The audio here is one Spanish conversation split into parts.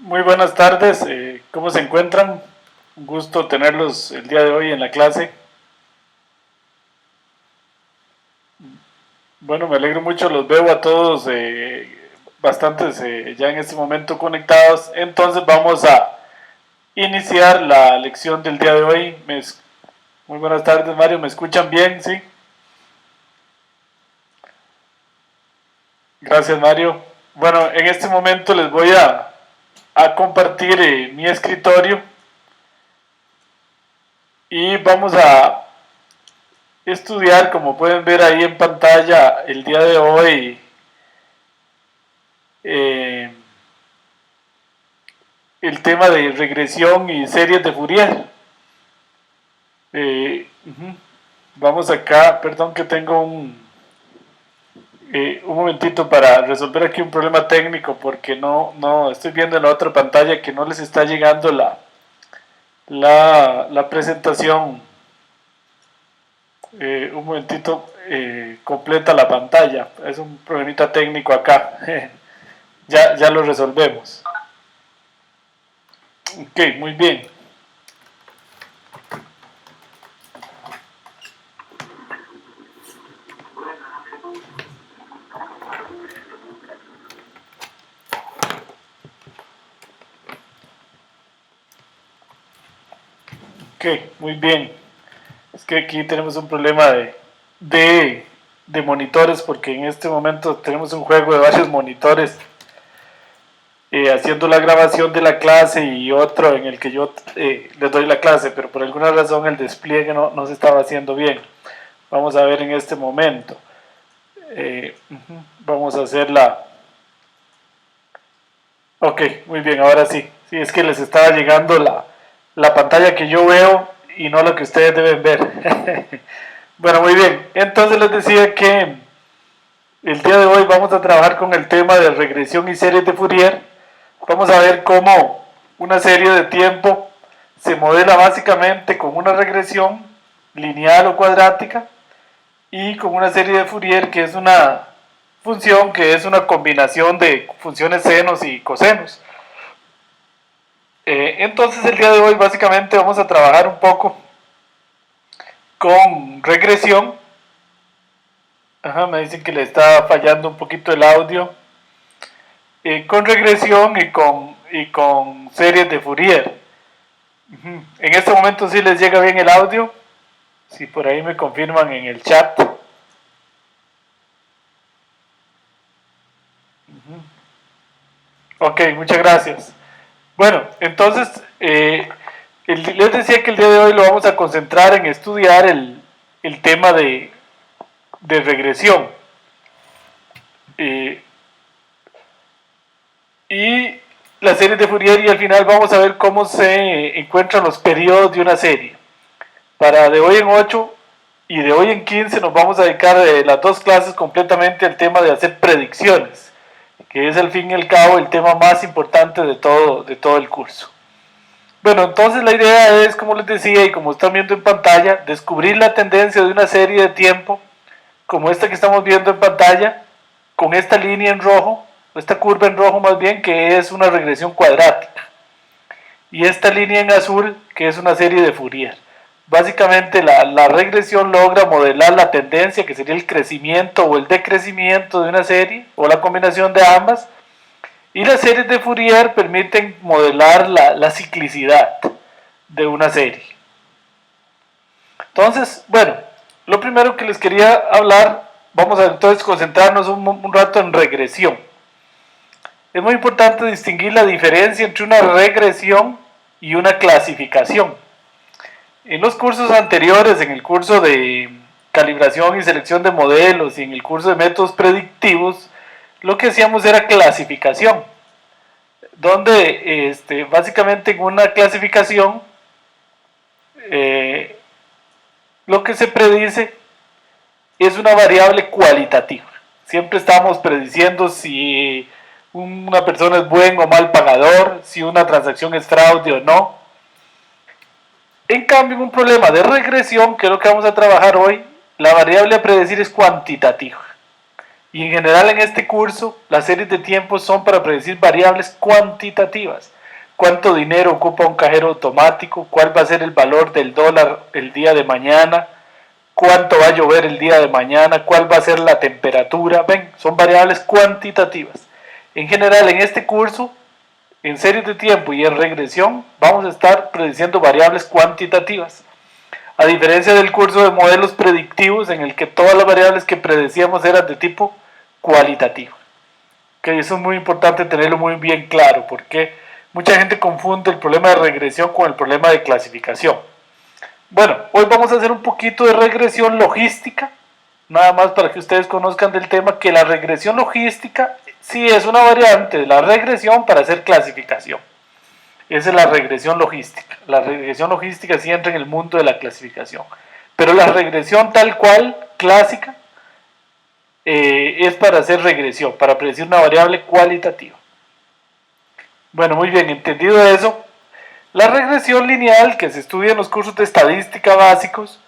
Muy buenas tardes, ¿cómo se encuentran? Un gusto tenerlos el día de hoy en la clase. Bueno, me alegro mucho, los veo a todos bastantes ya en este momento conectados. Entonces vamos a iniciar la lección del día de hoy. Muy buenas tardes, Mario, ¿me escuchan bien? Sí. Gracias, Mario. Bueno, en este momento les voy a compartir mi escritorio y vamos a estudiar, como pueden ver ahí en pantalla, el día de hoy eh, el tema de regresión y series de Fourier. Vamos acá, perdón que tengo un momentito para resolver aquí un problema técnico porque no estoy viendo en la otra pantalla que no les está llegando la presentación. Un momentito, completa la pantalla. Es un problemita técnico acá. Ya lo resolvemos. Ok, muy bien. Ok, muy bien. Es que aquí tenemos un problema de monitores porque en este momento tenemos un juego de varios monitores haciendo la grabación de la clase y otro en el que yo les doy la clase, pero por alguna razón el despliegue no se estaba haciendo bien. Vamos a ver en este momento. Vamos a hacer la... Ok, muy bien, ahora sí. Sí, es que les estaba llegando la pantalla que yo veo y no la que ustedes deben ver. Bueno, muy bien. Entonces les decía que el día de hoy vamos a trabajar con el tema de regresión y series de Fourier. Vamos a ver cómo una serie de tiempo se modela básicamente con una regresión lineal o cuadrática y con una serie de Fourier que es una función que es una combinación de funciones senos y cosenos. Entonces el día de hoy básicamente vamos a trabajar un poco con regresión. Ajá, me dicen que le está fallando un poquito el audio. Con regresión y con series de Fourier. En este momento sí les llega bien el audio. Si por ahí me confirman en el chat. Ok, muchas gracias. Bueno, entonces les decía que el día de hoy lo vamos a concentrar en estudiar el tema de regresión. Y la serie de Fourier y al final vamos a ver cómo se encuentran los periodos de una serie. Para de hoy en 8 y de hoy en 15 nos vamos a dedicar las dos clases completamente al tema de hacer predicciones, que es al fin y al cabo el tema más importante de todo el curso. Bueno, entonces la idea es, como les decía y como están viendo en pantalla, descubrir la tendencia de una serie de tiempo, como esta que estamos viendo en pantalla, con esta línea en rojo, esta curva en rojo más bien, que es una regresión cuadrática. Y esta línea en azul, que es una serie de Fourier. Básicamente la regresión logra modelar la tendencia, que sería el crecimiento o el decrecimiento de una serie, o la combinación de ambas, y las series de Fourier permiten modelar la ciclicidad de una serie. Entonces, bueno, lo primero que les quería hablar, vamos a entonces concentrarnos un rato en regresión. Es muy importante distinguir la diferencia entre una regresión y una clasificación. En los cursos anteriores, en el curso de calibración y selección de modelos y en el curso de métodos predictivos, lo que hacíamos era clasificación, donde básicamente en una clasificación lo que se predice es una variable cualitativa. Siempre estamos prediciendo si una persona es buen o mal pagador, si una transacción es fraude o no. En cambio, en un problema de regresión, que es lo que vamos a trabajar hoy, la variable a predecir es cuantitativa. Y en general en este curso, las series de tiempo son para predecir variables cuantitativas. ¿Cuánto dinero ocupa un cajero automático? ¿Cuál va a ser el valor del dólar el día de mañana? ¿Cuánto va a llover el día de mañana? ¿Cuál va a ser la temperatura? Ven, son variables cuantitativas. En general en este curso, en series de tiempo y en regresión, vamos a estar prediciendo variables cuantitativas. A diferencia del curso de modelos predictivos en el que todas las variables que predecíamos eran de tipo cualitativo. Okay, eso es muy importante tenerlo muy bien claro porque mucha gente confunde el problema de regresión con el problema de clasificación. Bueno, hoy vamos a hacer un poquito de regresión logística, nada más para que ustedes conozcan del tema que la regresión logística sí es una variante de la regresión para hacer clasificación. Esa es la regresión logística. La regresión logística sí entra en el mundo de la clasificación. Pero la regresión tal cual, clásica, es para hacer regresión, para predecir una variable cualitativa. Bueno, muy bien, entendido eso, la regresión lineal que se estudia en los cursos de estadística básicos,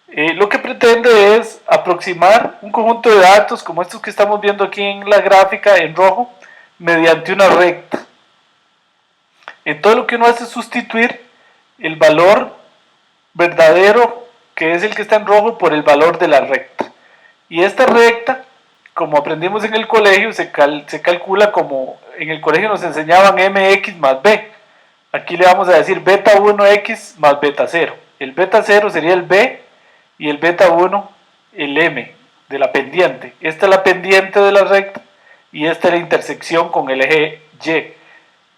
lo que pretende es aproximar un conjunto de datos como estos que estamos viendo aquí en la gráfica en rojo, mediante una recta. Entonces lo que uno hace es sustituir el valor verdadero, que es el que está en rojo, por el valor de la recta. Y esta recta, como aprendimos en el colegio, se calcula como en el colegio nos enseñaban mx más b. Aquí le vamos a decir beta 1x más beta 0. El beta 0 sería el b y el beta 1 el m de la pendiente. Esta es la pendiente de la recta y esta es la intersección con el eje y.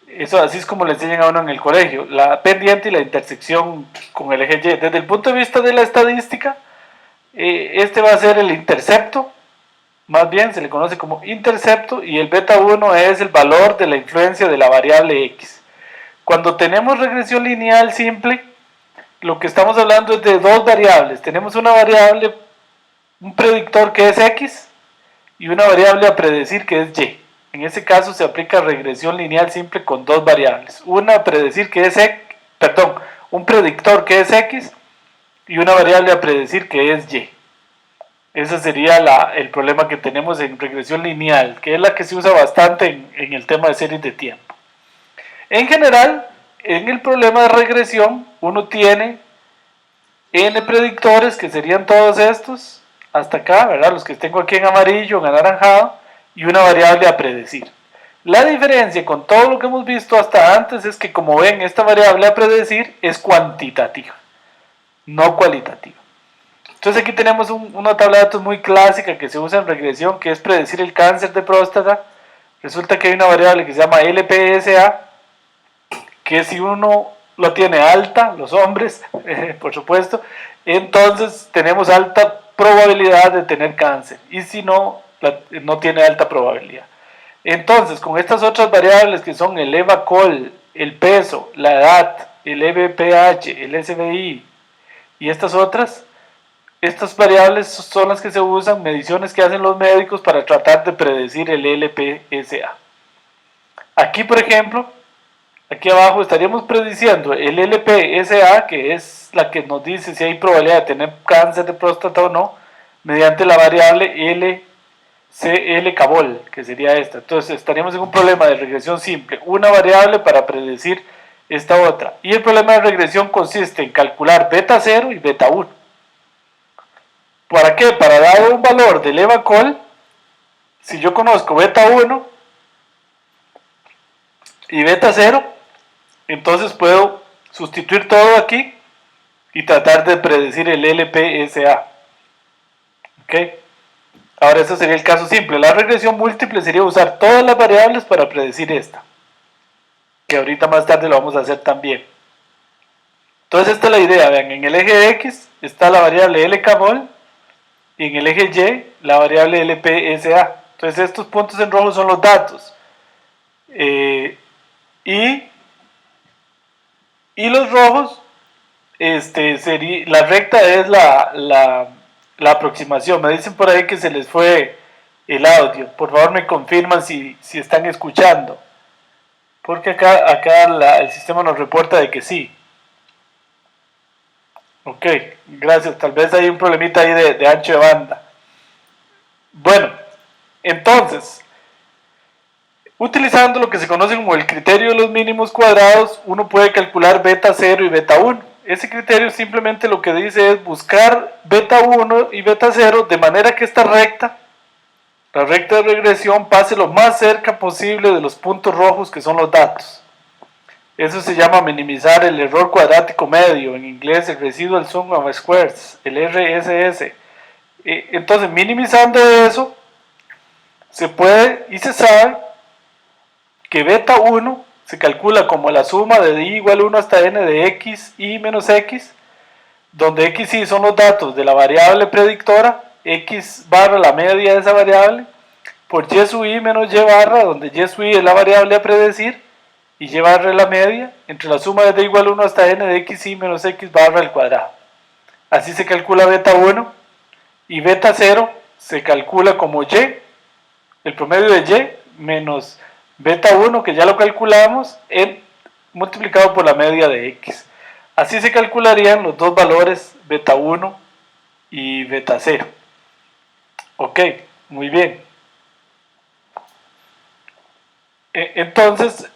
Eso así es como le enseñan a uno en el colegio, la pendiente y la intersección con el eje y. Desde el punto de vista de la estadística, este va a ser el intercepto, más bien se le conoce como intercepto, y el beta 1 es el valor de la influencia de la variable x. Cuando tenemos regresión lineal simple, lo que estamos hablando es de dos variables. Tenemos una variable, un predictor que es x, y una variable a predecir que es y. En ese caso se aplica regresión lineal simple con dos variables. Una a predecir que es un predictor que es x y una variable a predecir que es y. Ese sería el problema que tenemos en regresión lineal, que es la que se usa bastante en el tema de series de tiempo. En general, en el problema de regresión, uno tiene n predictores, que serían todos estos, hasta acá, ¿verdad? Los que tengo aquí en amarillo, en anaranjado, y una variable a predecir. La diferencia con todo lo que hemos visto hasta antes es que, como ven, esta variable a predecir es cuantitativa, no cualitativa. Entonces aquí tenemos una tabla de datos muy clásica que se usa en regresión, que es predecir el cáncer de próstata. Resulta que hay una variable que se llama LPSA, que si uno lo tiene alta, los hombres, por supuesto, entonces tenemos alta probabilidad de tener cáncer, y si no, no tiene alta probabilidad. Entonces, con estas otras variables que son el EVA-COL, el peso, la edad, el EBPH, el SBI y estas otras, estas variables son las que se usan, mediciones que hacen los médicos para tratar de predecir el LPSA. Aquí, por ejemplo, aquí abajo estaríamos prediciendo el LPSA, que es la que nos dice si hay probabilidad de tener cáncer de próstata o no, mediante la variable LCL-CABOL, que sería esta. Entonces estaríamos en un problema de regresión simple, una variable para predecir esta otra. Y el problema de regresión consiste en calcular beta 0 y beta 1. ¿Para qué? Para dar un valor del EVA-COL, si yo conozco beta 1 y beta 0, entonces puedo sustituir todo aquí y tratar de predecir el LPSA. ¿Ok? Ahora, eso sería el caso simple. La regresión múltiple sería usar todas las variables para predecir esta, que ahorita más tarde lo vamos a hacer también. Entonces esta es la idea. Vean, en el eje X está la variable LCABOL y en el eje Y la variable LPSA. Entonces estos puntos en rojo son los datos. Y los rojos, la recta es la aproximación. Me dicen por ahí que se les fue el audio. Por favor me confirman si están escuchando. Porque acá el sistema nos reporta de que sí. Ok, gracias. Tal vez hay un problemita ahí de ancho de banda. Bueno, Entonces, utilizando lo que se conoce como el criterio de los mínimos cuadrados, uno puede calcular beta 0 y beta 1. Ese criterio simplemente lo que dice es buscar beta 1 y beta 0 de manera que esta recta, la recta de regresión, pase lo más cerca posible de los puntos rojos que son los datos. Eso se llama minimizar el error cuadrático medio, en inglés el residual sum of squares, el RSS. Entonces, minimizando eso, se puede y se sabe que beta 1 se calcula como la suma de i igual 1 hasta n de x y menos x, donde x y son los datos de la variable predictora, x barra la media de esa variable, por y sub i menos y barra, donde y sub i es la variable a predecir, y y barra es la media, entre la suma de d igual 1 hasta n de x y menos x barra al cuadrado. Así se calcula beta 1, y beta 0 se calcula como y, el promedio de y, menos beta 1, que ya lo calculamos, multiplicado por la media de x. Así se calcularían los dos valores beta 1 y beta 0. Ok, muy bien. Entonces,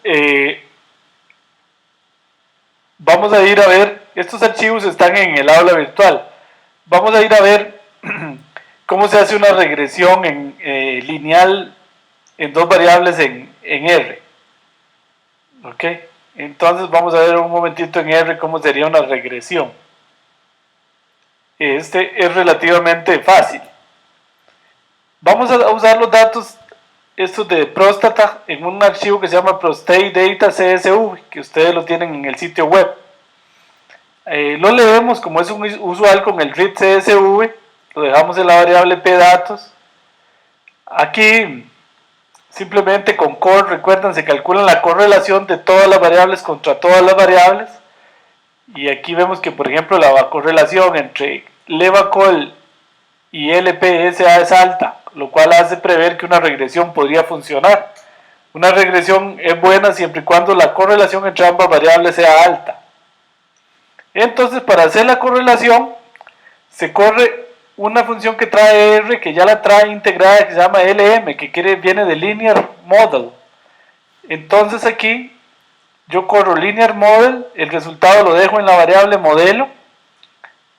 vamos a ir a ver, estos archivos están en el aula virtual. Vamos a ir a ver cómo se hace una regresión lineal en dos variables en R. Ok, entonces vamos a ver un momentito en R cómo sería una regresión. Este es relativamente fácil. Vamos a usar los datos estos de próstata en un archivo que se llama prostate data CSV, que ustedes lo tienen en el sitio web. Lo leemos como es un usual con el read CSV, lo dejamos en la variable pdatos. Aquí simplemente con core, recuerdan, se calcula la correlación de todas las variables contra todas las variables. Y aquí vemos que, por ejemplo, la correlación entre levacol y LPSA es alta, lo cual hace prever que una regresión podría funcionar. Una regresión es buena siempre y cuando la correlación entre ambas variables sea alta. Entonces, para hacer la correlación, se corre una función que trae R, que ya la trae integrada, que se llama LM, que viene de Linear Model. Entonces aquí yo corro Linear Model, el resultado lo dejo en la variable modelo,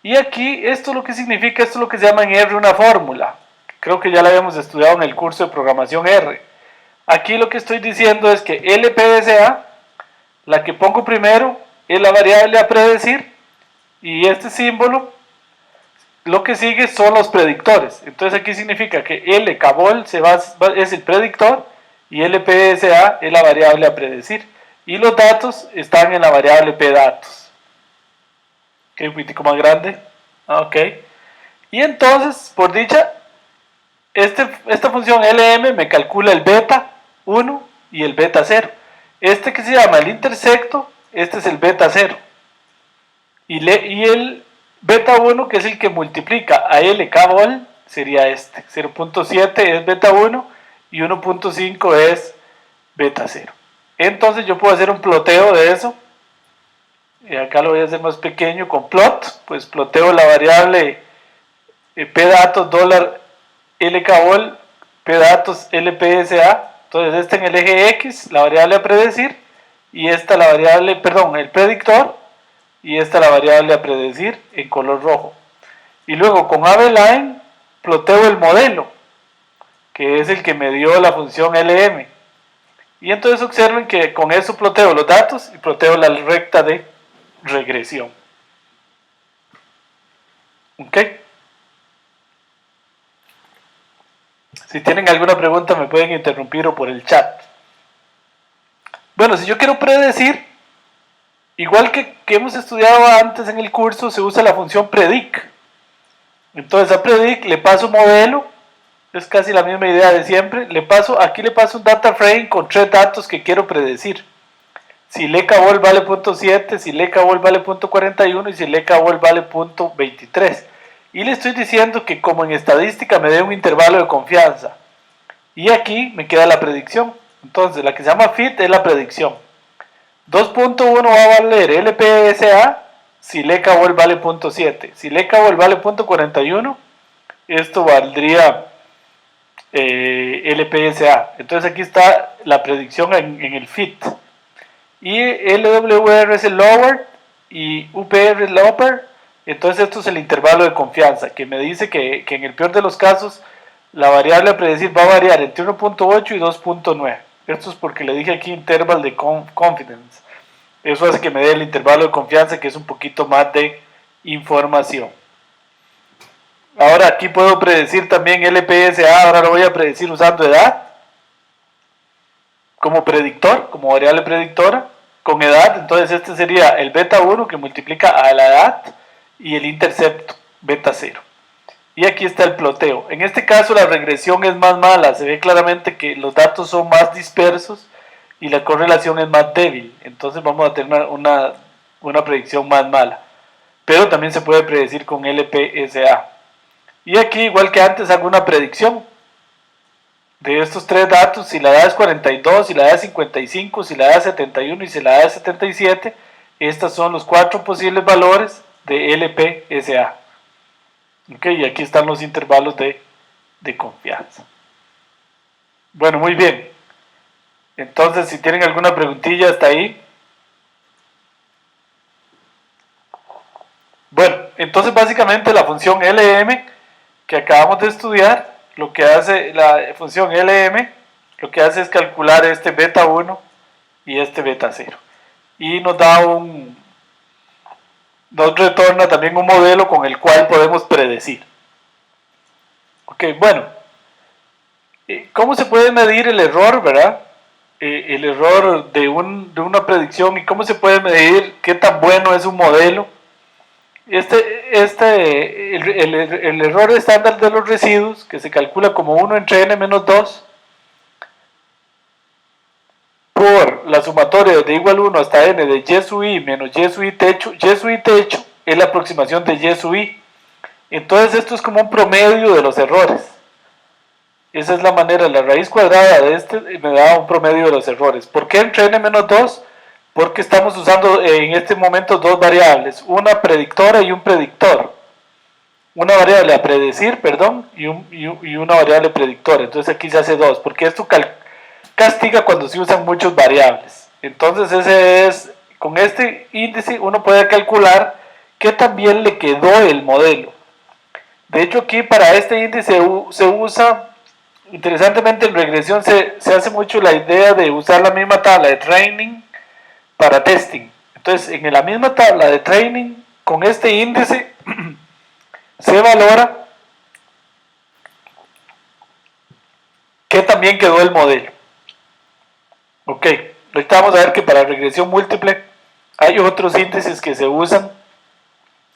y aquí esto lo que significa, esto es lo que se llama en R una fórmula. Creo que ya la habíamos estudiado en el curso de programación R. Aquí lo que estoy diciendo es que LPSA, la que pongo primero, es la variable a predecir, y este símbolo lo que sigue son los predictores. Entonces aquí significa que LCabol es el predictor y LPSA es la variable a predecir. Y los datos están en la variable pdatos. Ok, un poquitico más grande. Ok. Y entonces, por dicha, esta función LM me calcula el beta 1 y el beta 0. Este que se llama el intersecto, este es el beta 0. Y el beta 1, que es el que multiplica a LCabol, sería este. 0.7 es beta 1 y 1.5 es beta 0. Entonces yo puedo hacer un ploteo de eso. Y acá lo voy a hacer más pequeño con plot. Pues ploteo la variable pdatos $LCabol, pdatos LPSA. Entonces esta en el eje X, la variable a predecir, y esta la variable, perdón, el predictor, y esta la variable a predecir en color rojo. Y luego con ABLine ploteo el modelo, que es el que me dio la función LM. Y entonces observen que con eso ploteo los datos y ploteo la recta de regresión. ¿Ok? Si tienen alguna pregunta me pueden interrumpir o por el chat. Bueno, si yo quiero predecir, igual que hemos estudiado antes en el curso, se usa la función predict. Entonces a predict le paso modelo, es casi la misma idea de siempre. Aquí le paso un data frame con 3 datos que quiero predecir. Si LCabol vale 0.7, si LCabol vale 0.41 y si LCabol vale 0.23. Y le estoy diciendo que como en estadística me dé un intervalo de confianza. Y aquí me queda la predicción. Entonces la que se llama fit es la predicción. 2.1 va a valer LPSA si LCabol vale 0.7. Si LCabol vale 0.41, esto valdría LPSA. Entonces aquí está la predicción en el fit. Y LWR es el lower y UPR es el upper. Entonces esto es el intervalo de confianza, que me dice que en el peor de los casos la variable a predecir va a variar entre 1.8 y 2.9. Esto es porque le dije aquí interval de confidence. Eso hace que me dé el intervalo de confianza, que es un poquito más de información. Ahora aquí puedo predecir también LPSA, ahora lo voy a predecir usando edad como predictor, como variable predictora, con edad. Entonces este sería el beta 1 que multiplica a la edad y el intercepto beta 0. Y aquí está el ploteo. En este caso la regresión es más mala, se ve claramente que los datos son más dispersos y la correlación es más débil. Entonces vamos a tener una predicción más mala. Pero también se puede predecir con LPSA. Y aquí, igual que antes, hago una predicción de estos tres datos. Si la edad es 42, si la edad es 55, si la edad es 71 y si la edad es 77, estos son los 4 posibles valores de LPSA. Y aquí están los intervalos de confianza. Bueno, muy bien. Entonces, si tienen alguna preguntilla hasta ahí. Bueno, entonces básicamente la función LM que acabamos de estudiar, lo que hace la función LM, lo que hace es calcular este beta 1 y este beta 0. Y nos retorna también un modelo con el cual podemos predecir. Ok, bueno. ¿Cómo se puede medir el error, verdad? El error de una predicción, y cómo se puede medir qué tan bueno es un modelo. El error estándar de los residuos, que se calcula como 1 entre n menos 2 por la sumatoria de igual 1 hasta n de y sub i menos y sub i techo. Y sub i techo es la aproximación de y sub i. Entonces esto es como un promedio de los errores. Esa es la manera, la raíz cuadrada de este me da un promedio de los errores. ¿Por qué entre n menos 2? Porque estamos usando en este momento dos variables, una predictora y un predictor. Una variable a predecir, perdón, y una variable predictora. Entonces aquí se hace 2, porque esto castiga cuando se usan muchas variables. Entonces con este índice uno puede calcular qué tan bien le quedó el modelo. De hecho aquí para este índice se usa, interesantemente en regresión se hace mucho la idea de usar la misma tabla de training para testing. Entonces en la misma tabla de training con este índice se valora qué también quedó el modelo. Ok, ahorita vamos a ver que para regresión múltiple hay otros índices que se usan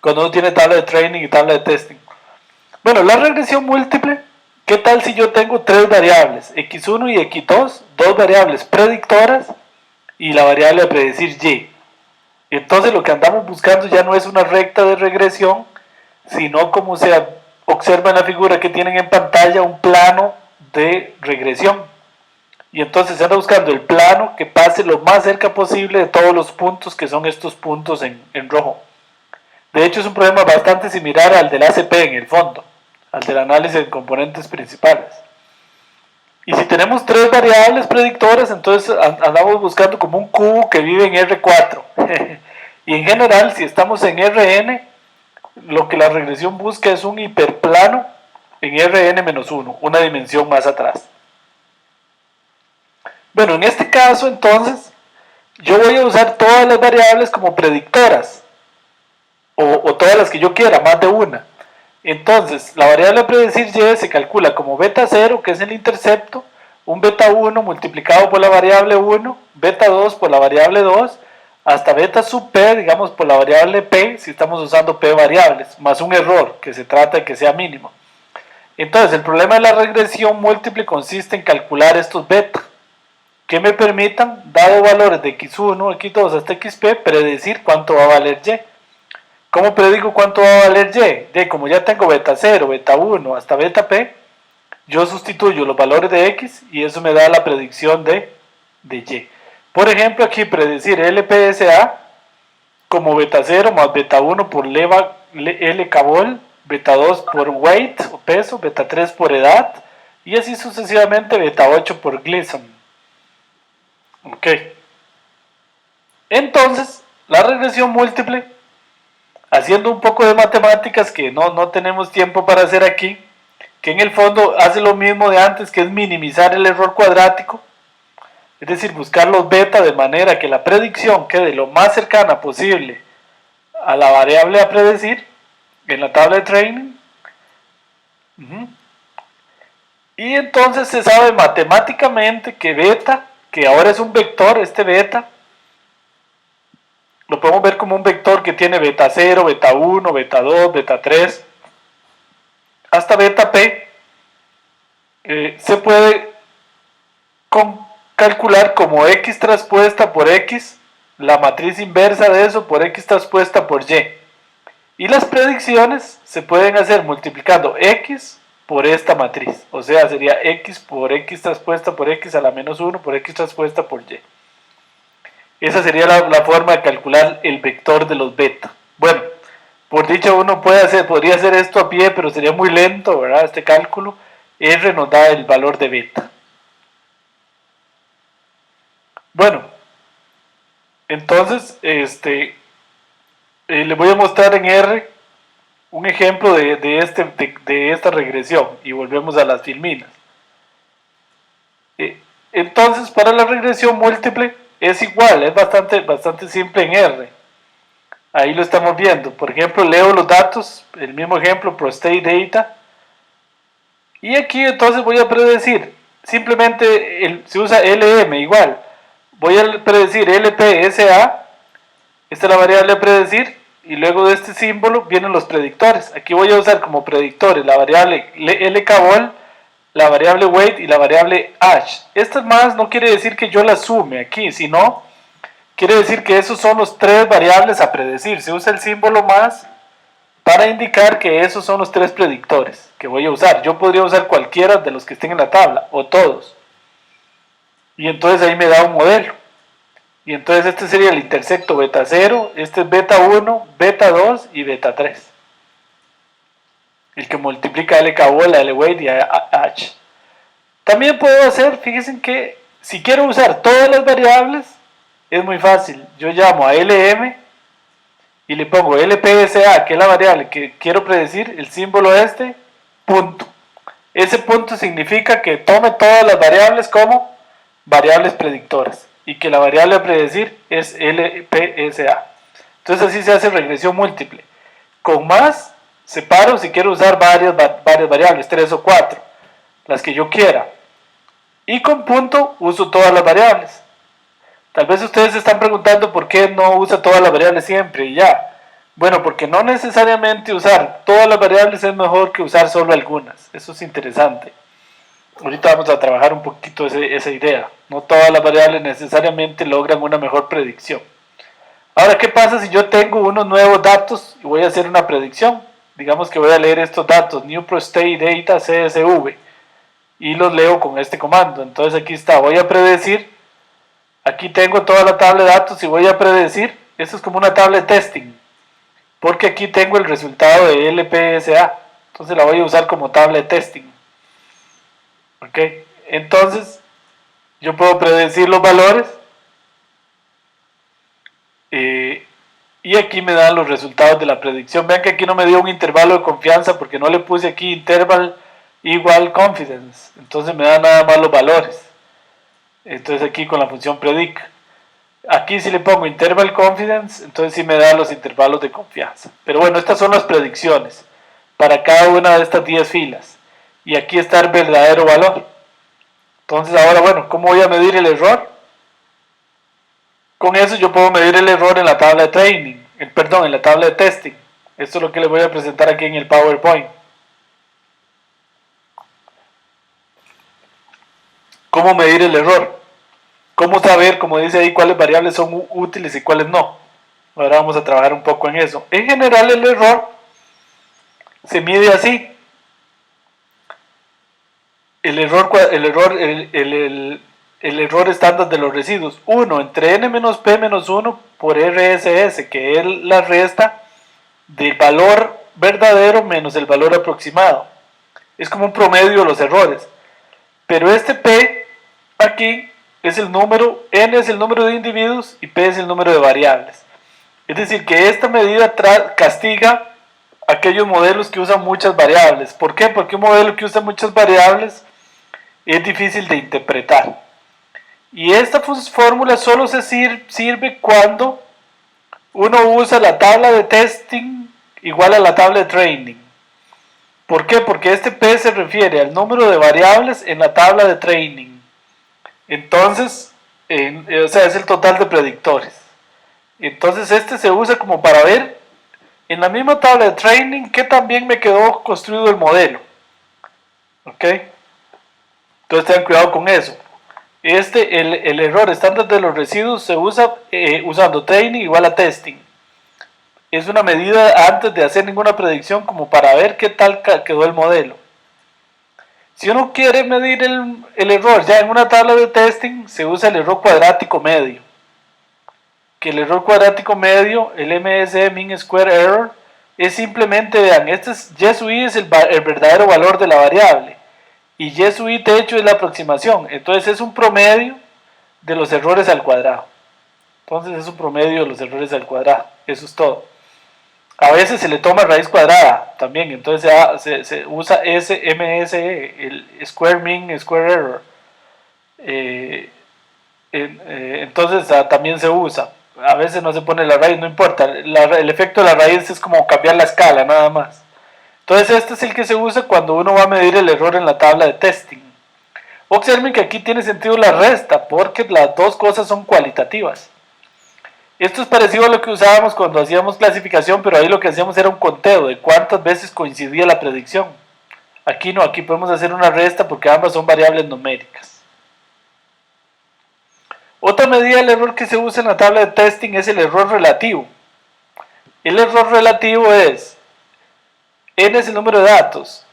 cuando uno tiene tabla de training y tabla de testing. Bueno, la regresión múltiple, ¿qué tal si yo tengo tres variables, x1 y x2, dos variables predictoras y la variable a predecir y? Entonces lo que andamos buscando ya no es una recta de regresión, sino como se observa en la figura que tienen en pantalla, un plano de regresión. Y entonces se anda buscando el plano que pase lo más cerca posible de todos los puntos, que son estos puntos en rojo. De hecho es un problema bastante similar al del ACP en el fondo, al del análisis de componentes principales. Y si tenemos tres variables predictoras, entonces andamos buscando como un cubo que vive en R4. Y en general, si estamos en Rn, lo que la regresión busca es un hiperplano en Rn-1, una dimensión más atrás. Bueno, en este caso, entonces, yo voy a usar todas las variables como predictoras, o todas las que yo quiera, más de una. Entonces, la variable a predecir y se calcula como beta 0, que es el intercepto, un beta 1 multiplicado por la variable 1, beta 2 por la variable 2, hasta beta sub p, digamos, por la variable p, si estamos usando p variables, más un error, que se trata de que sea mínimo. Entonces, el problema de la regresión múltiple consiste en calcular estos beta, que me permitan, dado valores de x1, x2 hasta xp, predecir cuánto va a valer y. ¿Cómo predigo cuánto va a valer y? Como ya tengo beta 0, beta 1 hasta beta p, yo sustituyo los valores de x y eso me da la predicción de y. Por ejemplo, aquí predecir LPSA como beta 0 más beta 1 por L cabol, beta 2 por weight o peso, beta 3 por edad y así sucesivamente beta 8 por Gleason. Ok. Entonces, la regresión múltiple, haciendo un poco de matemáticas que no tenemos tiempo para hacer aquí, que en el fondo hace lo mismo de antes, que es minimizar el error cuadrático, es decir, buscar los beta de manera que la predicción quede lo más cercana posible a la variable a predecir en la tabla de training. Y entonces se sabe matemáticamente que beta, que ahora es un vector, este beta, lo podemos ver como un vector que tiene beta 0, beta 1, beta 2, beta 3, hasta beta p, se puede calcular como x traspuesta por x, la matriz inversa de eso por x traspuesta por y. Y las predicciones se pueden hacer multiplicando x por esta matriz, o sea, sería x por x traspuesta por x a la menos 1 por x traspuesta por y. Esa sería la forma de calcular el vector de los beta. Bueno, por dicho uno podría hacer esto a pie, pero sería muy lento, ¿verdad? Este cálculo. R nos da el valor de beta. Bueno, entonces, le voy a mostrar en R un ejemplo de esta regresión y volvemos a las filminas. Entonces, para la regresión múltiple es igual, es bastante simple en R. Ahí lo estamos viendo. Por ejemplo, leo los datos, el mismo ejemplo, prostate data. Y aquí entonces voy a predecir, simplemente se usa LM igual. Voy a predecir LPSA, esta es la variable a predecir, y luego de este símbolo vienen los predictores. Aquí voy a usar como predictores la variable LKVol, la variable weight y la variable hash. Estas más no quiere decir que yo las sume aquí, sino quiere decir que esos son los tres variables a predecir. Se usa el símbolo más para indicar que esos son los tres predictores que voy a usar. Yo podría usar cualquiera de los que estén en la tabla, o todos. Y entonces ahí me da un modelo. Y entonces este sería el intersecto beta 0, este es beta 1, beta 2 y beta 3. El que multiplica LK bola, L-weight y H. También puedo hacer, fíjense que si quiero usar todas las variables, es muy fácil. Yo llamo a LM y le pongo LPSA, que es la variable que quiero predecir, el símbolo punto. Ese punto significa que tome todas las variables como variables predictoras y que la variable a predecir es LPSA. Entonces así se hace regresión múltiple. Con más, separo si quiero usar varias variables, 3 o 4, las que yo quiera. Y con punto uso todas las variables. Tal vez ustedes se están preguntando por qué no usa todas las variables siempre y ya. Bueno, porque no necesariamente usar todas las variables es mejor que usar solo algunas. Eso es interesante. Ahorita vamos a trabajar un poquito esa idea. No todas las variables necesariamente logran una mejor predicción. Ahora, ¿qué pasa si yo tengo unos nuevos datos y voy a hacer una predicción? Digamos que voy a leer estos datos, New Prostate Data CSV, y los leo con este comando. Entonces aquí está, voy a predecir. Aquí tengo toda la tabla de datos y voy a predecir. Esto es como una tabla de testing, porque aquí tengo el resultado de LPSA. Entonces la voy a usar como tabla de testing. Ok, entonces yo puedo predecir los valores y aquí me dan los resultados de la predicción. Vean que aquí no me dio un intervalo de confianza porque no le puse aquí interval igual confidence, entonces me da nada más los valores. Entonces aquí con la función predict, aquí si le pongo interval confidence, entonces sí me da los intervalos de confianza. Pero bueno, estas son las predicciones para cada una de estas 10 filas y aquí está el verdadero valor. Entonces ahora, bueno, ¿cómo voy a medir el error? Con eso yo puedo medir el error en la tabla de training, en la tabla de testing. Esto es lo que les voy a presentar aquí en el PowerPoint. ¿Cómo medir el error? ¿Cómo saber, como dice ahí, cuáles variables son útiles y cuáles no? Ahora vamos a trabajar un poco en eso. En general el error se mide así. El error estándar de los residuos, 1 entre n menos p menos 1 por RSS, que es la resta del valor verdadero menos el valor aproximado. Es como un promedio de los errores. Pero este P aquí es el número, N es el número de individuos y P es el número de variables. Es decir, que esta medida castiga aquellos modelos que usan muchas variables. ¿Por qué? Porque un modelo que usa muchas variables es difícil de interpretar. Y esta fórmula solo se sirve cuando uno usa la tabla de testing igual a la tabla de training. ¿Por qué? Porque este P se refiere al número de variables en la tabla de training. Entonces, o sea, es el total de predictores. Entonces este se usa como para ver en la misma tabla de training que también me quedó construido el modelo. ¿Ok? Entonces tengan cuidado con eso. El error estándar de los residuos se usa usando training igual a testing. Es una medida antes de hacer ninguna predicción como para ver qué tal quedó el modelo. Si uno quiere medir el error ya en una tabla de testing, se usa el error cuadrático medio. Que el error cuadrático medio, el MSE, Mean Square Error, es simplemente, vean, este es, Y sub I es el verdadero valor de la variable y Y sub I techo es la aproximación. Entonces es un promedio de los errores al cuadrado. Entonces es un promedio de los errores al cuadrado. Eso es todo. A veces se le toma raíz cuadrada también. Entonces se usa MSE, el Square Mean Square Error. Entonces también se usa. A veces no se pone la raíz, no importa. El efecto de la raíz es como cambiar la escala, nada más. Entonces este es el que se usa cuando uno va a medir el error en la tabla de testing. Observen que aquí tiene sentido la resta, porque las dos cosas son cualitativas. Esto es parecido a lo que usábamos cuando hacíamos clasificación, pero ahí lo que hacíamos era un conteo de cuántas veces coincidía la predicción. Aquí no, aquí podemos hacer una resta porque ambas son variables numéricas. Otra medida del error que se usa en la tabla de testing es el error relativo. El error relativo es N es el número de datos.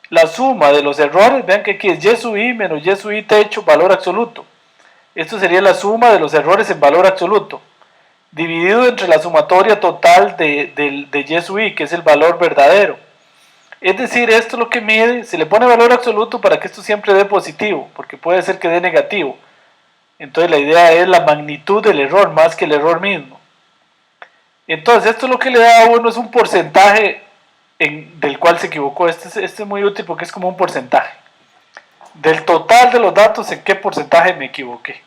La suma de los errores, vean que aquí es Y sub I menos Y sub I techo, valor absoluto. Esto sería la suma de los errores en valor absoluto, dividido entre la sumatoria total de Y sub I, que es el valor verdadero. Es decir, esto es lo que mide, se le pone valor absoluto para que esto siempre dé positivo, porque puede ser que dé negativo. Entonces la idea es la magnitud del error más que el error mismo. Entonces esto lo que le da a uno es un porcentaje del cual se equivocó. Este es muy útil porque es como un porcentaje. Del total de los datos, ¿en qué porcentaje me equivoqué?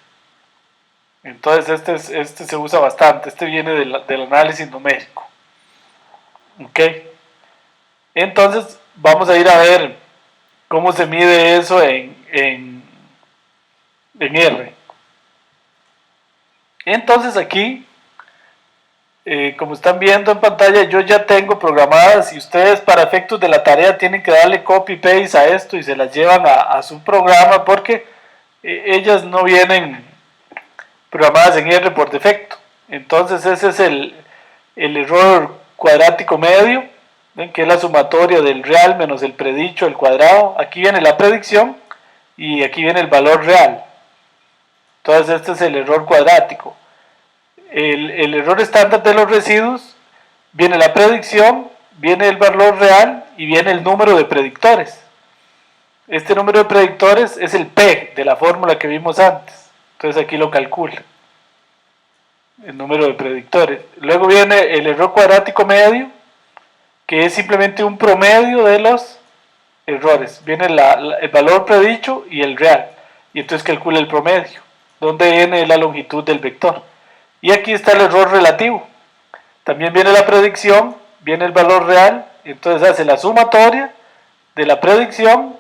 Entonces este se usa bastante. Este viene del análisis numérico. ¿Ok? Entonces vamos a ir a ver cómo se mide eso en R. Entonces aquí, como están viendo en pantalla, yo ya tengo programadas y ustedes para efectos de la tarea tienen que darle copy paste a esto y se las llevan a su programa porque ellas no vienen programadas en R por defecto. Entonces ese es el error cuadrático medio, ¿ven? Que es la sumatoria del real menos el predicho al cuadrado. Aquí viene la predicción y aquí viene el valor real. Entonces este es el error cuadrático. El error estándar de los residuos, viene la predicción, viene el valor real y viene el número de predictores. Este número de predictores es el P de la fórmula que vimos antes. Entonces aquí lo calcula. El número de predictores. Luego viene el error cuadrático medio, que es simplemente un promedio de los errores. Viene el valor predicho y el real. Y entonces calcula el promedio, donde n es la longitud del vector. Y aquí está el error relativo. También viene la predicción, viene el valor real, entonces hace la sumatoria de la predicción.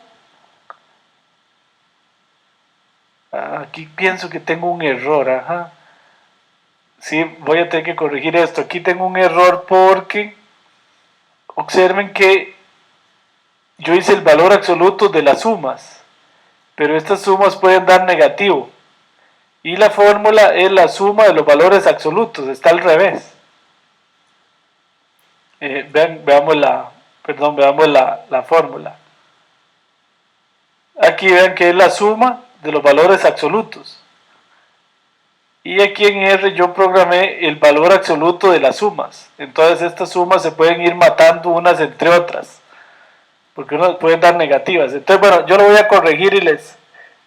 Aquí pienso que tengo un error, ajá. Sí, voy a tener que corregir esto. Aquí tengo un error porque observen que yo hice el valor absoluto de las sumas, pero estas sumas pueden dar negativo. Y la fórmula es la suma de los valores absolutos, está al revés. Veamos la fórmula. Aquí vean que es la suma de los valores absolutos. Y aquí en R yo programé el valor absoluto de las sumas. Entonces estas sumas se pueden ir matando unas entre otras, porque unas pueden dar negativas. Entonces bueno, yo lo voy a corregir y les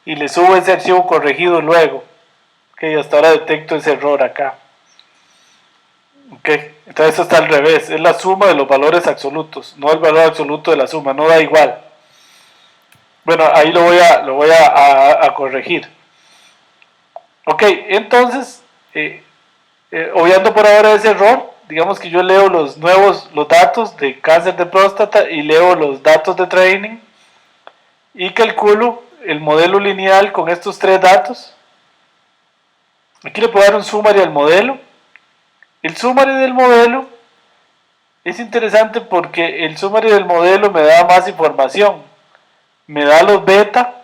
y le subo ese archivo corregido luego. Ok, hasta ahora detecto ese error acá. Ok, entonces esto está al revés, es la suma de los valores absolutos, no el valor absoluto de la suma, no da igual. Bueno, ahí lo voy a corregir. Ok, entonces, obviando por ahora ese error, digamos que yo leo los datos de cáncer de próstata y leo los datos de training y calculo el modelo lineal con estos tres datos. Aquí le puedo dar un summary al modelo. El summary del modelo es interesante porque el summary del modelo me da más información. Me da los beta,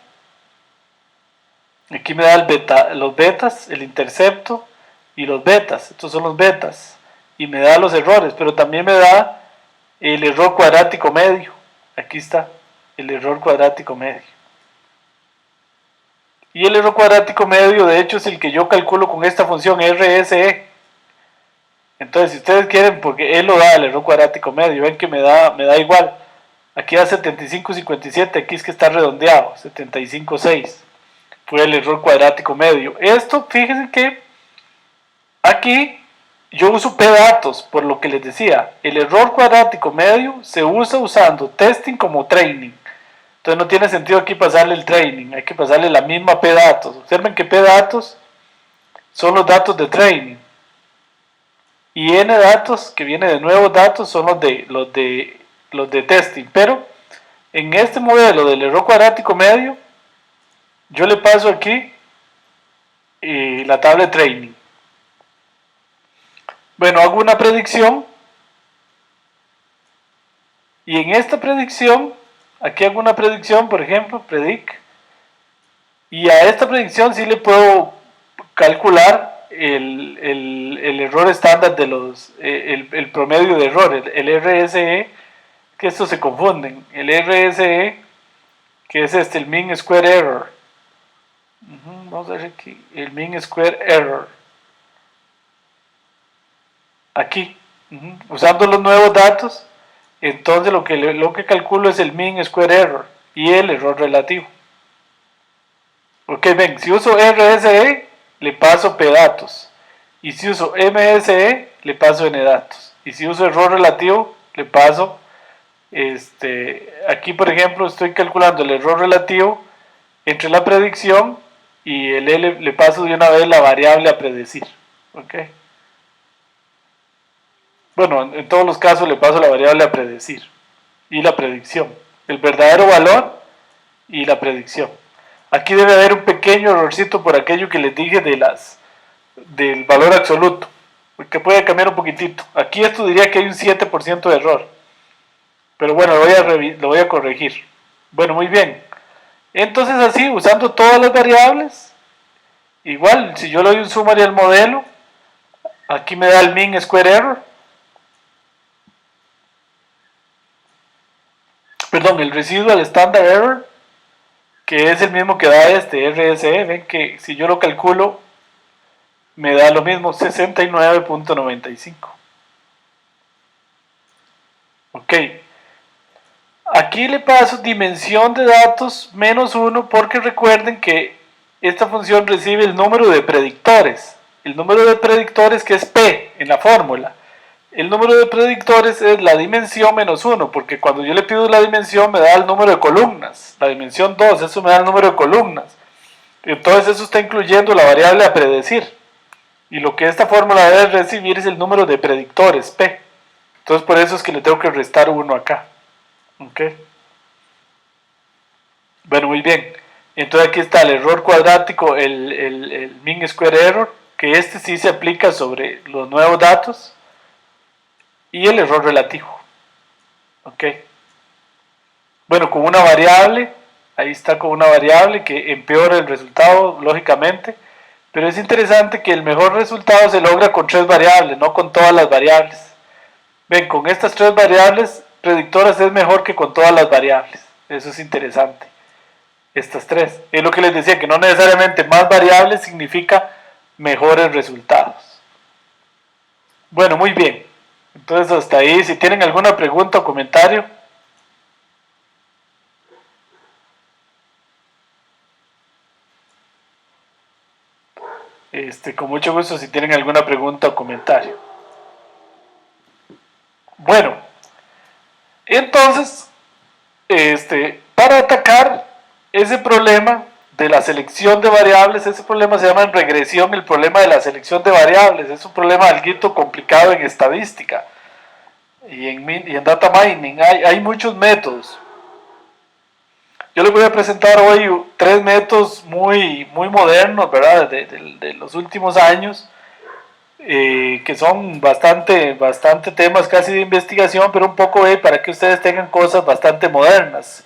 aquí me da los betas, el intercepto y los betas. Estos son los betas. Y me da los errores, pero también me da el error cuadrático medio. Aquí está, el error cuadrático medio. Y el error cuadrático medio, de hecho, es el que yo calculo con esta función RSE. Entonces, si ustedes quieren, porque él lo da, el error cuadrático medio, ven que me da igual. Aquí da 75,57, aquí es que está redondeado, 75,6. Fue el error cuadrático medio. Esto, fíjense que aquí yo uso p-datos, por lo que les decía. El error cuadrático medio se usa usando testing como training. Entonces no tiene sentido aquí pasarle el training, hay que pasarle la misma p-datos. Observen que p-datos son los datos de training. Y n-datos, que viene de nuevos datos, son los de testing. Pero en este modelo del error cuadrático medio, yo le paso aquí la tabla de training. Bueno, hago una predicción. Y en esta predicción, aquí hago una predicción, por ejemplo, predict. Y a esta predicción sí le puedo calcular el error estándar de el promedio de error, el RSE, que estos se confunden. El RSE, que es el mean square error. Vamos a ver aquí, el mean square error. Aquí, usando los nuevos datos, entonces lo que calculo es el mean square error y el error relativo. Ok, ven, si uso RSE, le paso p-datos. Y si uso MSE, le paso n-datos. Y si uso error relativo, le paso, aquí por ejemplo estoy calculando el error relativo entre la predicción y el L le paso de una vez la variable a predecir. Ok. Bueno, en todos los casos le paso la variable a predecir y la predicción. El verdadero valor y la predicción. Aquí debe haber un pequeño errorcito por aquello que les dije del valor absoluto, que puede cambiar un poquitito. Aquí esto diría que hay un 7% de error, pero bueno, lo voy a corregir. Bueno, muy bien. Entonces así, usando todas las variables, igual, si yo le doy un summary al modelo, aquí me da el mean square error, perdón, el residual standard error, que es el mismo que da este RSE. Ven que si yo lo calculo, me da lo mismo, 69.95. Ok. Aquí le paso dimensión de datos menos 1 porque recuerden que esta función recibe el número de predictores. El número de predictores que es P en la fórmula. El número de predictores es la dimensión menos 1, porque cuando yo le pido la dimensión me da el número de columnas. La dimensión 2, eso me da el número de columnas. Entonces eso está incluyendo la variable a predecir. Y lo que esta fórmula debe recibir es el número de predictores, P. Entonces por eso es que le tengo que restar 1 acá. ¿Ok? Bueno, muy bien. Entonces aquí está el error cuadrático, el mean square error, que este sí se aplica sobre los nuevos datos. Y el error relativo. ¿Ok? Bueno, con una variable, ahí está con una variable que empeora el resultado, lógicamente. Pero es interesante que el mejor resultado se logra con 3 variables, no con todas las variables. Ven, con estas 3 variables predictoras es mejor que con todas las variables. Eso es interesante. Estas 3. Es lo que les decía, que no necesariamente más variables significa mejores resultados. Bueno, muy bien. Entonces hasta ahí, si tienen alguna pregunta o comentario. Con mucho gusto si tienen alguna pregunta o comentario. Bueno, entonces, para atacar ese problema de la selección de variables, ese problema se llama en regresión el problema de la selección de variables. Es un problema algo complicado en estadística y en data mining. Hay muchos métodos. Yo les voy a presentar hoy 3 métodos muy modernos, ¿verdad? De los últimos años, que son bastante temas casi de investigación, pero un poco para que ustedes tengan cosas bastante modernas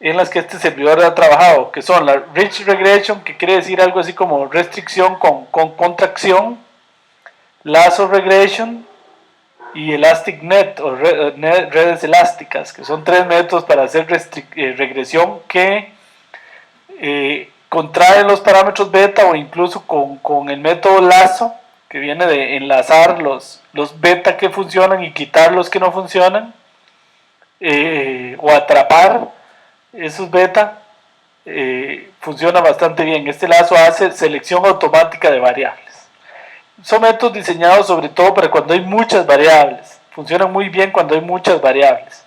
en las que este servidor ha trabajado, que son la Ridge Regression, que quiere decir algo así como restricción con contracción, Lasso Regression y Elastic Net o redes elásticas, que son 3 métodos para hacer regresión que contraen los parámetros beta, o incluso con el método Lasso, que viene de enlazar los beta que funcionan y quitar los que no funcionan, o atrapar esos beta. Funciona bastante bien. Este lazo hace selección automática de variables. Son métodos diseñados sobre todo para cuando hay muchas variables. Funcionan muy bien cuando hay muchas variables.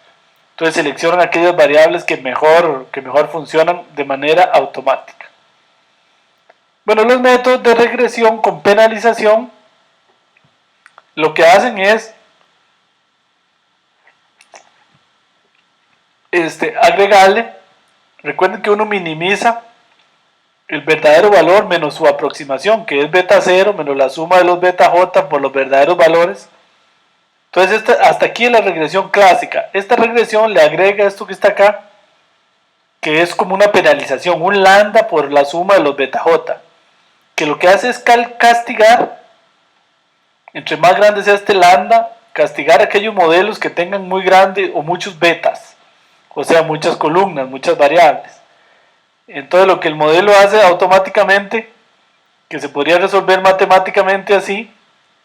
Entonces seleccionan aquellas variables que mejor funcionan de manera automática. Bueno, los métodos de regresión con penalización lo que hacen es agregarle. Recuerden que uno minimiza el verdadero valor menos su aproximación, que es beta 0 menos la suma de los beta j por los verdaderos valores. Entonces hasta aquí es la regresión clásica. Esta regresión le agrega esto que está acá, que es como una penalización, un lambda por la suma de los beta j, que lo que hace es castigar, entre más grande sea este lambda, castigar aquellos modelos que tengan muy grande o muchos betas, o sea, muchas columnas, muchas variables. Entonces lo que el modelo hace automáticamente, que se podría resolver matemáticamente así,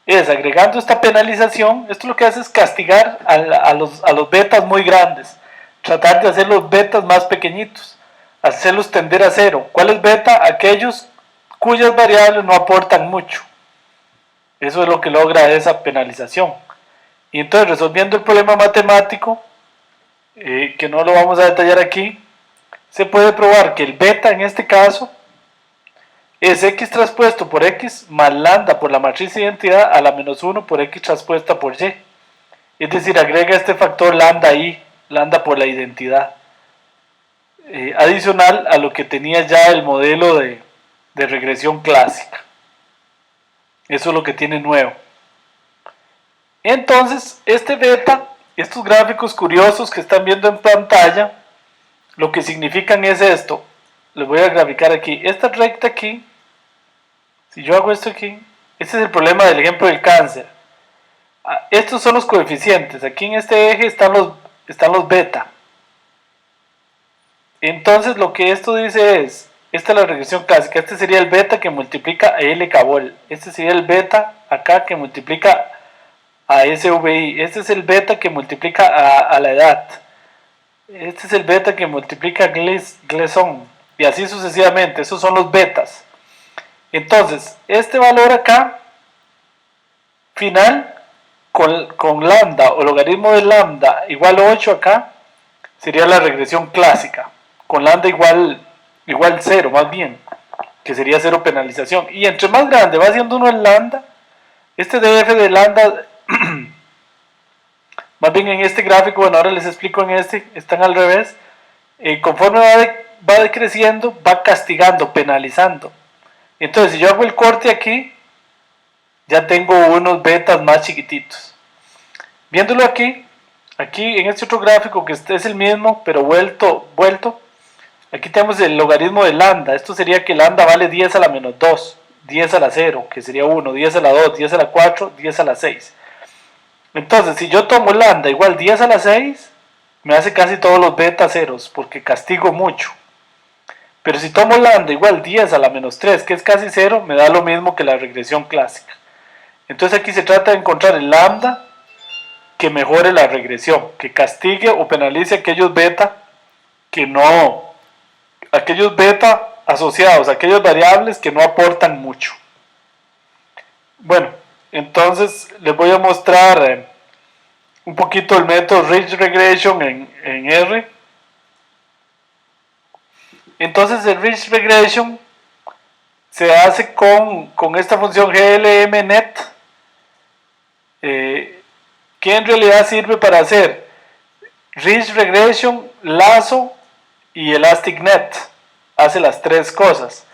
es agregando esta penalización. Esto lo que hace es castigar a los betas muy grandes, tratar de hacer los betas más pequeñitos, hacerlos tender a cero. ¿Cuál es beta? Aquellos cuyas variables no aportan mucho. Eso es lo que logra esa penalización. Y entonces, resolviendo el problema matemático, que no lo vamos a detallar aquí, se puede probar que el beta en este caso es x traspuesto por x más lambda por la matriz de identidad a la menos 1 por x traspuesta por y. Es decir, agrega este factor lambda i, lambda por la identidad, adicional a lo que tenía ya el modelo de regresión clásica. Eso es lo que tiene nuevo. Entonces, este beta, estos gráficos curiosos que están viendo en pantalla, lo que significan es esto. Les voy a graficar aquí. Esta recta aquí, si yo hago esto aquí, este es el problema del ejemplo del cáncer. Estos son los coeficientes. Aquí en este eje están los beta. Entonces lo que esto dice es, esta es la regresión clásica. Este sería el beta que multiplica a L cabol. Este sería el beta acá que multiplica a SVI. Este es el beta que multiplica a la edad. Este es el beta que multiplica Gleason, y así sucesivamente. Esos son los betas. Entonces, este valor acá, final, con lambda o logaritmo de lambda igual a 8 acá, sería la regresión clásica. Con lambda igual 0, más bien, que sería 0 penalización. Y entre más grande va siendo uno el lambda, este df de lambda... Más bien en este gráfico, bueno, ahora les explico en están al revés. Conforme va decreciendo, va castigando, penalizando. Entonces, si yo hago el corte aquí, ya tengo unos betas más chiquititos. Viéndolo aquí en este otro gráfico que es el mismo, pero vuelto, aquí tenemos el logaritmo de lambda. Esto sería que lambda vale 10 a la menos 2, 10 a la 0, que sería 1, 10 a la 2, 10 a la 4, 10 a la 6. Entonces, si yo tomo lambda igual 10 a la 6, me hace casi todos los beta ceros, porque castigo mucho. Pero si tomo lambda igual 10 a la menos 3, que es casi 0, me da lo mismo que la regresión clásica. Entonces aquí se trata de encontrar el lambda que mejore la regresión, que castigue o penalice aquellos beta aquellos beta asociados, aquellas variables que no aportan mucho. Bueno, entonces les voy a mostrar un poquito el método Ridge Regression en R. Entonces el Ridge Regression se hace con esta función glmnet, que en realidad sirve para hacer Ridge Regression, lazo y Elastic Net. Hace las tres cosas.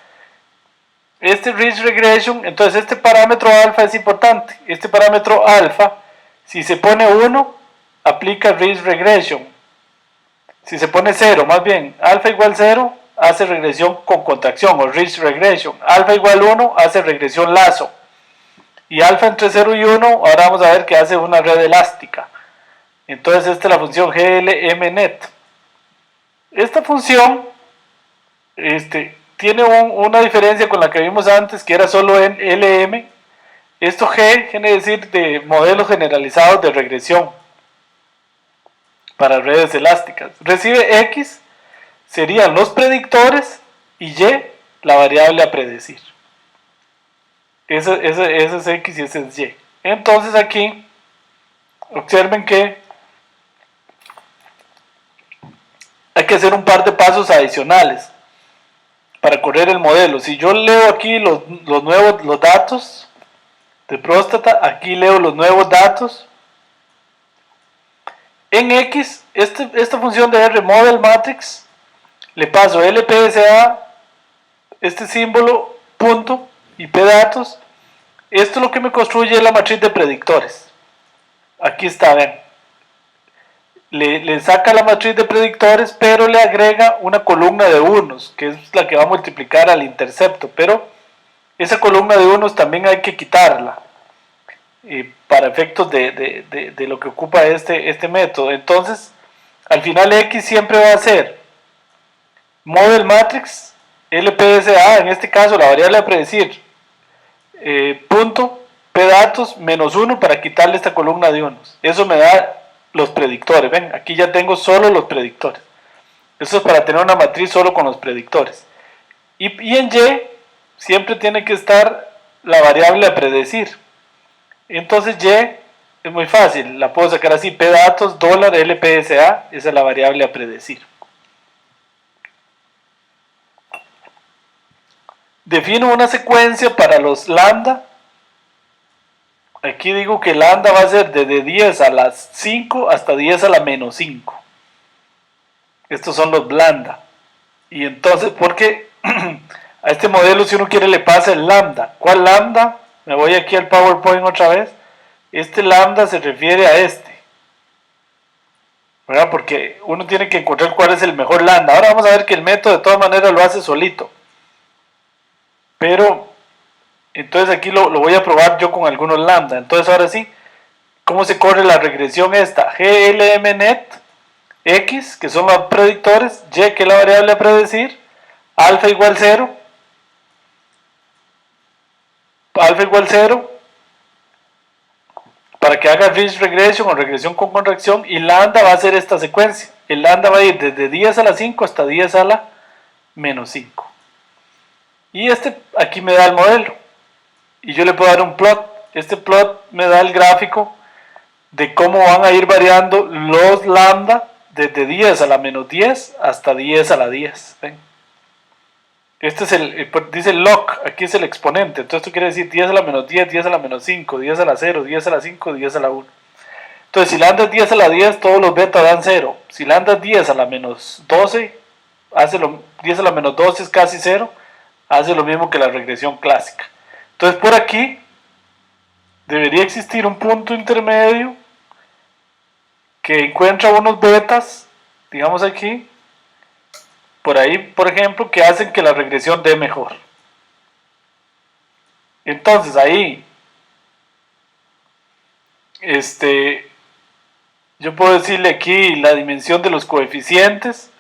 Este Ridge Regression, entonces este parámetro alfa es importante. Este parámetro alfa, si se pone 1, aplica Ridge Regression. Si se pone 0, más bien, alfa igual 0, hace regresión con contracción o Ridge Regression. Alfa igual 1, hace regresión lazo. Y alfa entre 0 y 1, ahora vamos a ver que hace una red elástica. Entonces esta es la función glmnet. Esta función tiene una diferencia con la que vimos antes, que era solo en LM. Esto G quiere decir de modelos generalizados de regresión para redes elásticas. Recibe X, serían los predictores, y Y, la variable a predecir. Ese es X y ese es Y. Entonces aquí, observen que hay que hacer un par de pasos adicionales para correr el modelo. Si yo leo aquí los datos de próstata, aquí leo los nuevos datos. En X, esta función de R Model Matrix, le paso LPSA, este símbolo, punto, y pdatos. Esto es lo que me construye la matriz de predictores. Aquí está, ven. Le saca la matriz de predictores, pero le agrega una columna de unos, que es la que va a multiplicar al intercepto, pero esa columna de unos también hay que quitarla para efectos de lo que ocupa este método. Entonces, al final X siempre va a ser Model Matrix, LPSA, en este caso la variable a predecir, punto, pdatos, menos 1 para quitarle esta columna de unos. Eso me da los predictores. Ven, aquí ya tengo solo los predictores. Eso es para tener una matriz solo con los predictores. Y en Y siempre tiene que estar la variable a predecir. Entonces Y es muy fácil, la puedo sacar así, pdatos, $LPSA, esa es la variable a predecir. Defino una secuencia para los lambda. Aquí digo que lambda va a ser desde 10 a las 5 hasta 10 a la menos 5. Estos son los lambda. Y entonces, porque a este modelo, si uno quiere, le pasa el lambda. ¿Cuál lambda? Me voy aquí al PowerPoint otra vez. Este lambda se refiere a este, ¿verdad? Porque uno tiene que encontrar cuál es el mejor lambda. Ahora vamos a ver que el método de todas maneras lo hace solito. Pero entonces aquí lo voy a probar yo con algunos lambda. Entonces ahora sí, ¿cómo se corre la regresión esta? glmnet, X, que son los predictores, Y, que es la variable a predecir, alfa igual 0, para que haga Ridge Regression o regresión con contracción, y lambda va a ser esta secuencia. El lambda va a ir desde 10 a la 5 hasta 10 a la menos 5. Y aquí me da el modelo. Y yo le puedo dar un plot. Este plot me da el gráfico de cómo van a ir variando los lambda desde 10 a la menos 10 hasta 10 a la 10. ¿Ven? Este es dice log, aquí es el exponente. Entonces esto quiere decir 10 a la menos 10, 10 a la menos 5, 10 a la 0, 10 a la 5, 10 a la 1. Entonces si lambda es 10 a la 10, todos los beta dan 0. Si lambda es 10 a la menos 12, 10 a la menos 12 es casi 0. Hace lo mismo que la regresión clásica. Entonces por aquí debería existir un punto intermedio que encuentra unos betas, digamos aquí, por ahí, por ejemplo, que hacen que la regresión dé mejor. Entonces ahí, yo puedo decirle aquí la dimensión de los coeficientes.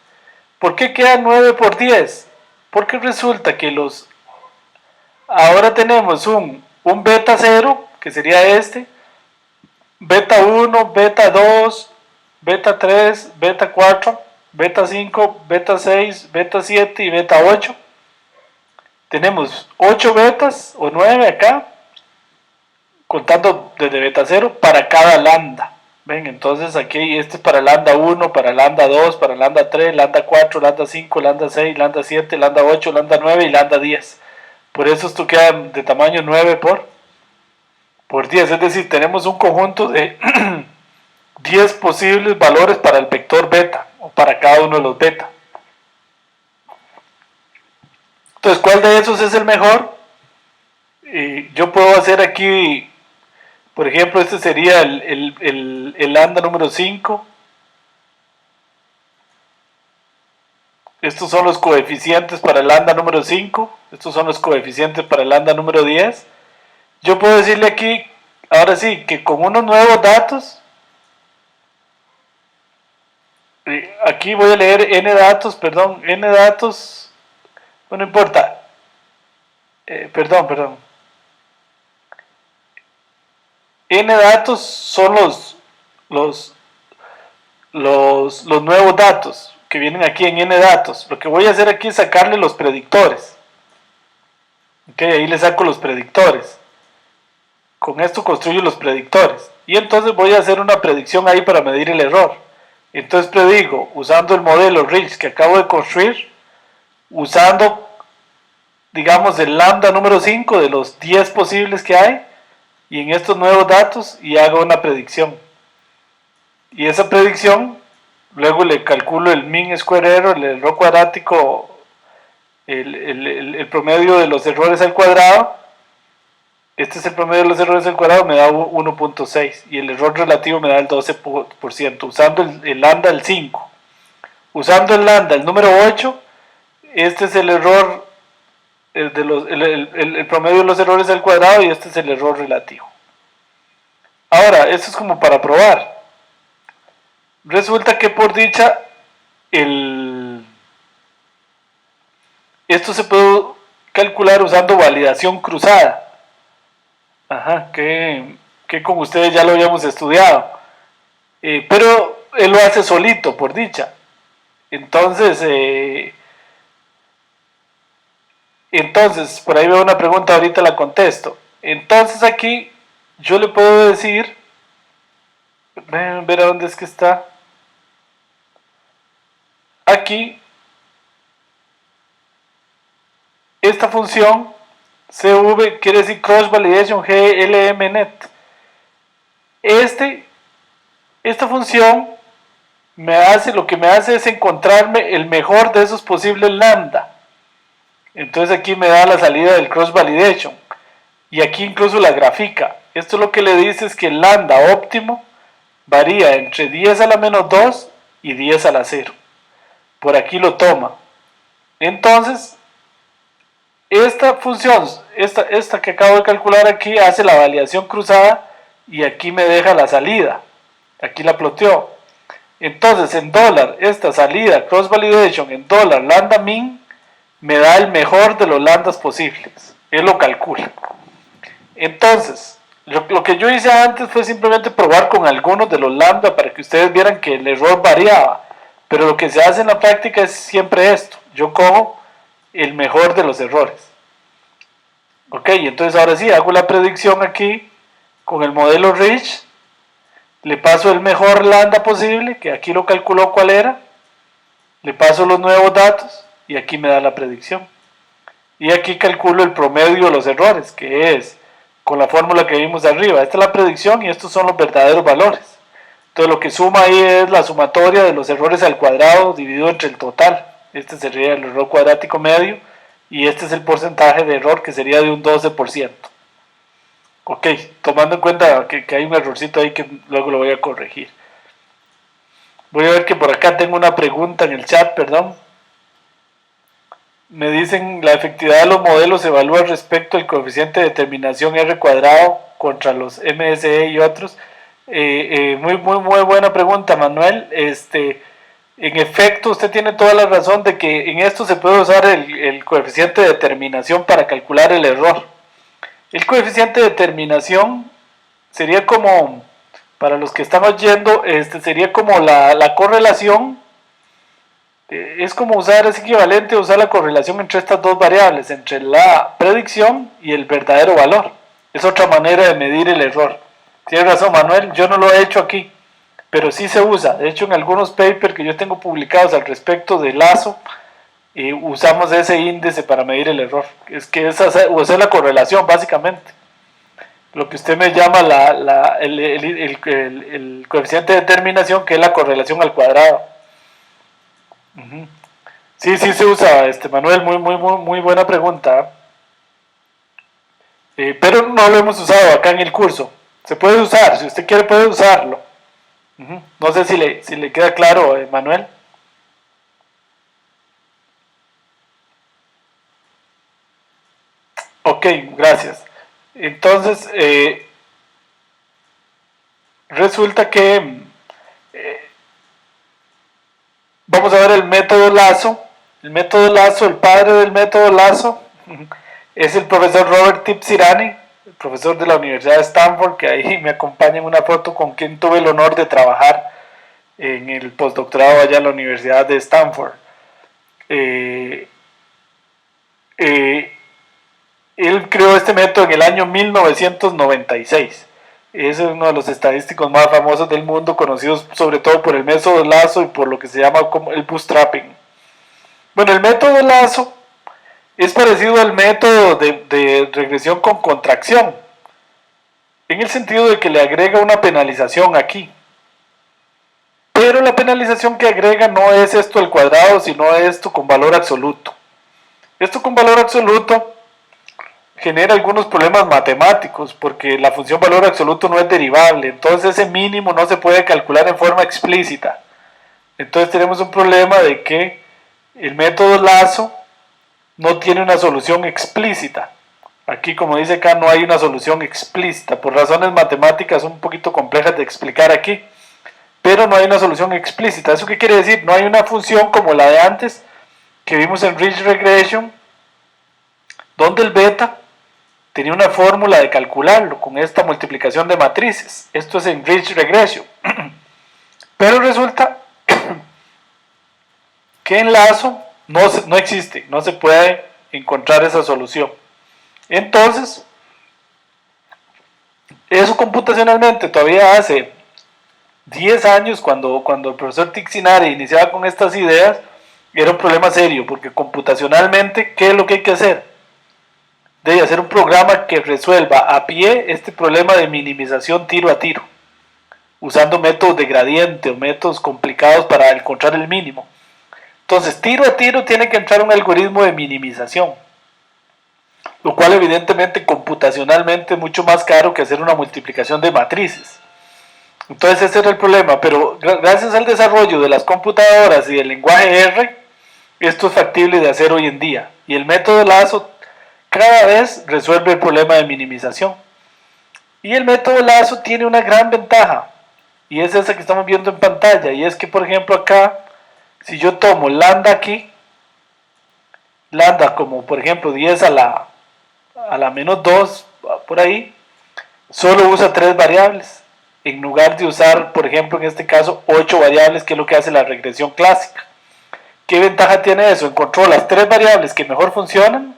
¿Por qué queda 9 por 10? Porque resulta que ahora tenemos un beta 0, que sería beta 1, beta 2, beta 3, beta 4, beta 5, beta 6, beta 7 y beta 8. Tenemos 8 betas o 9 acá, contando desde beta 0 para cada lambda. Ven, entonces aquí este es para lambda 1, para lambda 2, para lambda 3, lambda 4, lambda 5, lambda 6, lambda 7, lambda 8, lambda 9 y lambda 10. Por eso esto queda de tamaño 9 por 10, es decir, tenemos un conjunto de 10 posibles valores para el vector beta, o para cada uno de los beta. Entonces, ¿cuál de esos es el mejor? Yo puedo hacer aquí, por ejemplo, este sería el lambda número 5. Estos son los coeficientes para el lambda número 5. Estos son los coeficientes para el lambda número 10. Yo puedo decirle aquí, ahora sí, que con unos nuevos datos, aquí voy a leer n datos, no importa, n datos son los nuevos datos que vienen aquí en n datos. Lo que voy a hacer aquí es sacarle los predictores. Ok, ahí le saco los predictores. Con esto construyo los predictores. Y entonces voy a hacer una predicción ahí para medir el error. Entonces predigo, usando el modelo Rich que acabo de construir, usando, digamos, el lambda número 5 de los 10 posibles que hay, y en estos nuevos datos, y hago una predicción. Y esa predicción, luego le calculo el mean square error, el error cuadrático, el promedio de los errores al cuadrado. Este es el promedio de los errores al cuadrado, me da 1.6 y el error relativo me da el 12%, usando el lambda el 5. Usando el lambda el número 8, este es el error, el promedio de los errores al cuadrado, y este es el error relativo. Ahora, esto es como para probar. Resulta que por dicha, esto se puede calcular usando validación cruzada. Ajá, que con ustedes ya lo habíamos estudiado. Pero él lo hace solito, por dicha. Entonces, por ahí veo una pregunta, ahorita la contesto. Entonces aquí yo le puedo decir, ver a dónde es que está. Aquí, esta función CV quiere decir Cross Validation GLMNet. Esta función lo que me hace es encontrarme el mejor de esos posibles lambda. Entonces aquí me da la salida del Cross Validation. Y aquí incluso la grafica. Esto lo que le dice es que el lambda óptimo varía entre 10 a la menos 2 y 10 a la 0. Por aquí lo toma. Entonces, esta función, esta que acabo de calcular aquí, hace la validación cruzada y aquí me deja la salida. Aquí la ploteó. Entonces, en dólar, esta salida cross validation en dólar lambda min me da el mejor de los lambdas posibles. Él lo calcula. Entonces, lo que yo hice antes fue simplemente probar con algunos de los lambda para que ustedes vieran que el error variaba. Pero lo que se hace en la práctica es siempre esto. Yo cojo el mejor de los errores. Ok, entonces ahora sí, hago la predicción aquí con el modelo Rich. Le paso el mejor lambda posible, que aquí lo calculó cuál era. Le paso los nuevos datos y aquí me da la predicción. Y aquí calculo el promedio de los errores, que es con la fórmula que vimos arriba. Esta es la predicción y estos son los verdaderos valores. Entonces lo que suma ahí es la sumatoria de los errores al cuadrado dividido entre el total. Este sería el error cuadrático medio y este es el porcentaje de error, que sería de un 12%. Ok, tomando en cuenta que hay un errorcito ahí que luego lo voy a corregir. Voy a ver que por acá tengo una pregunta en el chat, perdón. Me dicen, la efectividad de los modelos se evalúa respecto al coeficiente de determinación R cuadrado contra los MSE y otros. Muy buena pregunta, Manuel. En efecto, usted tiene toda la razón de que en esto se puede usar el coeficiente de determinación para calcular el error. El coeficiente de determinación sería como, para los que están oyendo, sería como la correlación. Es como usar, es equivalente a usar la correlación entre estas dos variables, entre la predicción y el verdadero valor. Es otra manera de medir el error. Tienes razón, Manuel, yo no lo he hecho aquí, pero sí se usa. De hecho, en algunos papers que yo tengo publicados al respecto del lazo, usamos ese índice para medir el error. Es que esa es la correlación, básicamente. Lo que usted me llama el coeficiente de determinación, que es la correlación al cuadrado. Uh-huh. Sí, sí se usa, Manuel, muy buena pregunta. Pero no lo hemos usado acá en el curso. Se puede usar, si usted quiere puede usarlo. Uh-huh. No sé si le queda claro, Manuel. Ok, gracias. Entonces, resulta que vamos a ver el método Lazo. El método Lazo, el padre del método Lazo, es el profesor Robert Tibsirani, el profesor de la Universidad de Stanford, que ahí me acompaña en una foto con quien tuve el honor de trabajar en el postdoctorado allá en la Universidad de Stanford. Él creó este método en el año 1996. Es uno de los estadísticos más famosos del mundo, conocidos sobre todo por el método Lazo y por lo que se llama como el bootstrapping. Bueno, el método Lazo es parecido al método de regresión con contracción, en el sentido de que le agrega una penalización aquí. Pero la penalización que agrega no es esto al cuadrado, sino esto con valor absoluto. Esto con valor absoluto genera algunos problemas matemáticos, porque la función valor absoluto no es derivable, entonces ese mínimo no se puede calcular en forma explícita. Entonces tenemos un problema de que el método Lazo no tiene una solución explícita. Aquí, como dice acá, no hay una solución explícita, por razones matemáticas un poquito complejas de explicar aquí, pero no hay una solución explícita. ¿Eso qué quiere decir? No hay una función como la de antes, que vimos en Ridge Regression, donde el beta tenía una fórmula de calcularlo con esta multiplicación de matrices. Esto es en Ridge Regression. Pero resulta que en Lazo no existe, no se puede encontrar esa solución. Entonces, eso computacionalmente todavía hace 10 años, cuando el profesor Tixinari iniciaba con estas ideas, era un problema serio, porque computacionalmente, ¿qué es lo que hay que hacer? Debe hacer un programa que resuelva a pie este problema de minimización tiro a tiro, usando métodos de gradiente o métodos complicados para encontrar el mínimo. Entonces, tiro a tiro tiene que entrar un algoritmo de minimización, lo cual evidentemente computacionalmente es mucho más caro que hacer una multiplicación de matrices. Entonces ese era el problema, pero gracias al desarrollo de las computadoras y del lenguaje R, esto es factible de hacer hoy en día. Y el método Lazo cada vez resuelve el problema de minimización. Y el método Lazo tiene una gran ventaja, y es esa que estamos viendo en pantalla, y es que, por ejemplo, acá, si yo tomo lambda aquí, lambda como por ejemplo 10 a la menos 2, por ahí, solo usa 3 variables, en lugar de usar, por ejemplo, en este caso, 8 variables, que es lo que hace la regresión clásica. ¿Qué ventaja tiene eso? Encontró las 3 variables que mejor funcionan,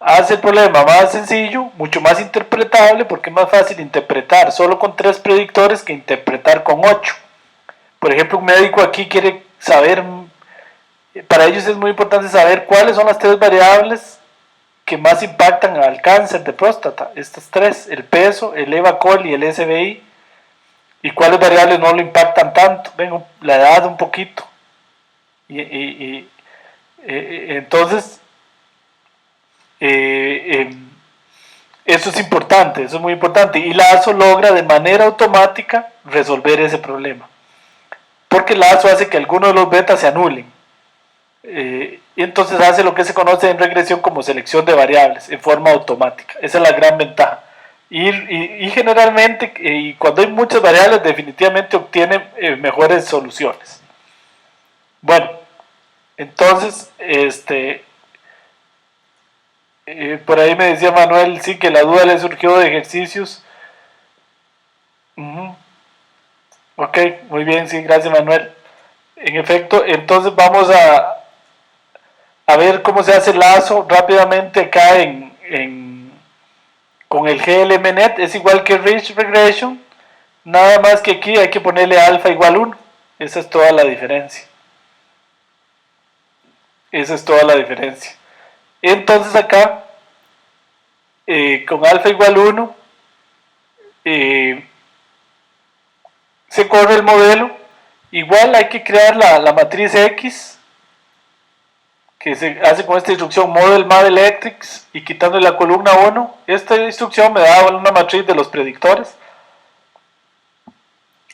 hace el problema más sencillo, mucho más interpretable, porque es más fácil interpretar solo con 3 predictores que interpretar con 8. Por ejemplo, un médico aquí quiere saber, para ellos es muy importante saber cuáles son las 3 variables que más impactan al cáncer de próstata. Estas 3, el peso, el EVA-COL y el SBI. ¿Y cuáles variables no lo impactan tanto? Ven, la edad un poquito. Entonces, eso es importante, eso es muy importante. Y Lazo logra de manera automática resolver ese problema. Porque Lazo hace que algunos de los betas se anulen. Y entonces hace lo que se conoce en regresión como selección de variables en forma automática. Esa es la gran ventaja. Y generalmente, y cuando hay muchas variables, definitivamente obtiene mejores soluciones. Bueno, entonces, por ahí me decía Manuel, sí, que la duda le surgió de ejercicios. Ok, muy bien, sí, gracias Manuel. En efecto, entonces vamos a ver cómo se hace el lazo rápidamente acá con el glmnet es igual que ridge regression, nada más que aquí hay que ponerle alfa igual 1. Esa es toda la diferencia. Esa es toda la diferencia. Entonces acá, con alfa igual 1, se corre el modelo. Igual hay que crear la matriz X, que se hace con esta instrucción model map electrics y quitando la columna 1. Esta instrucción me da una matriz de los predictores.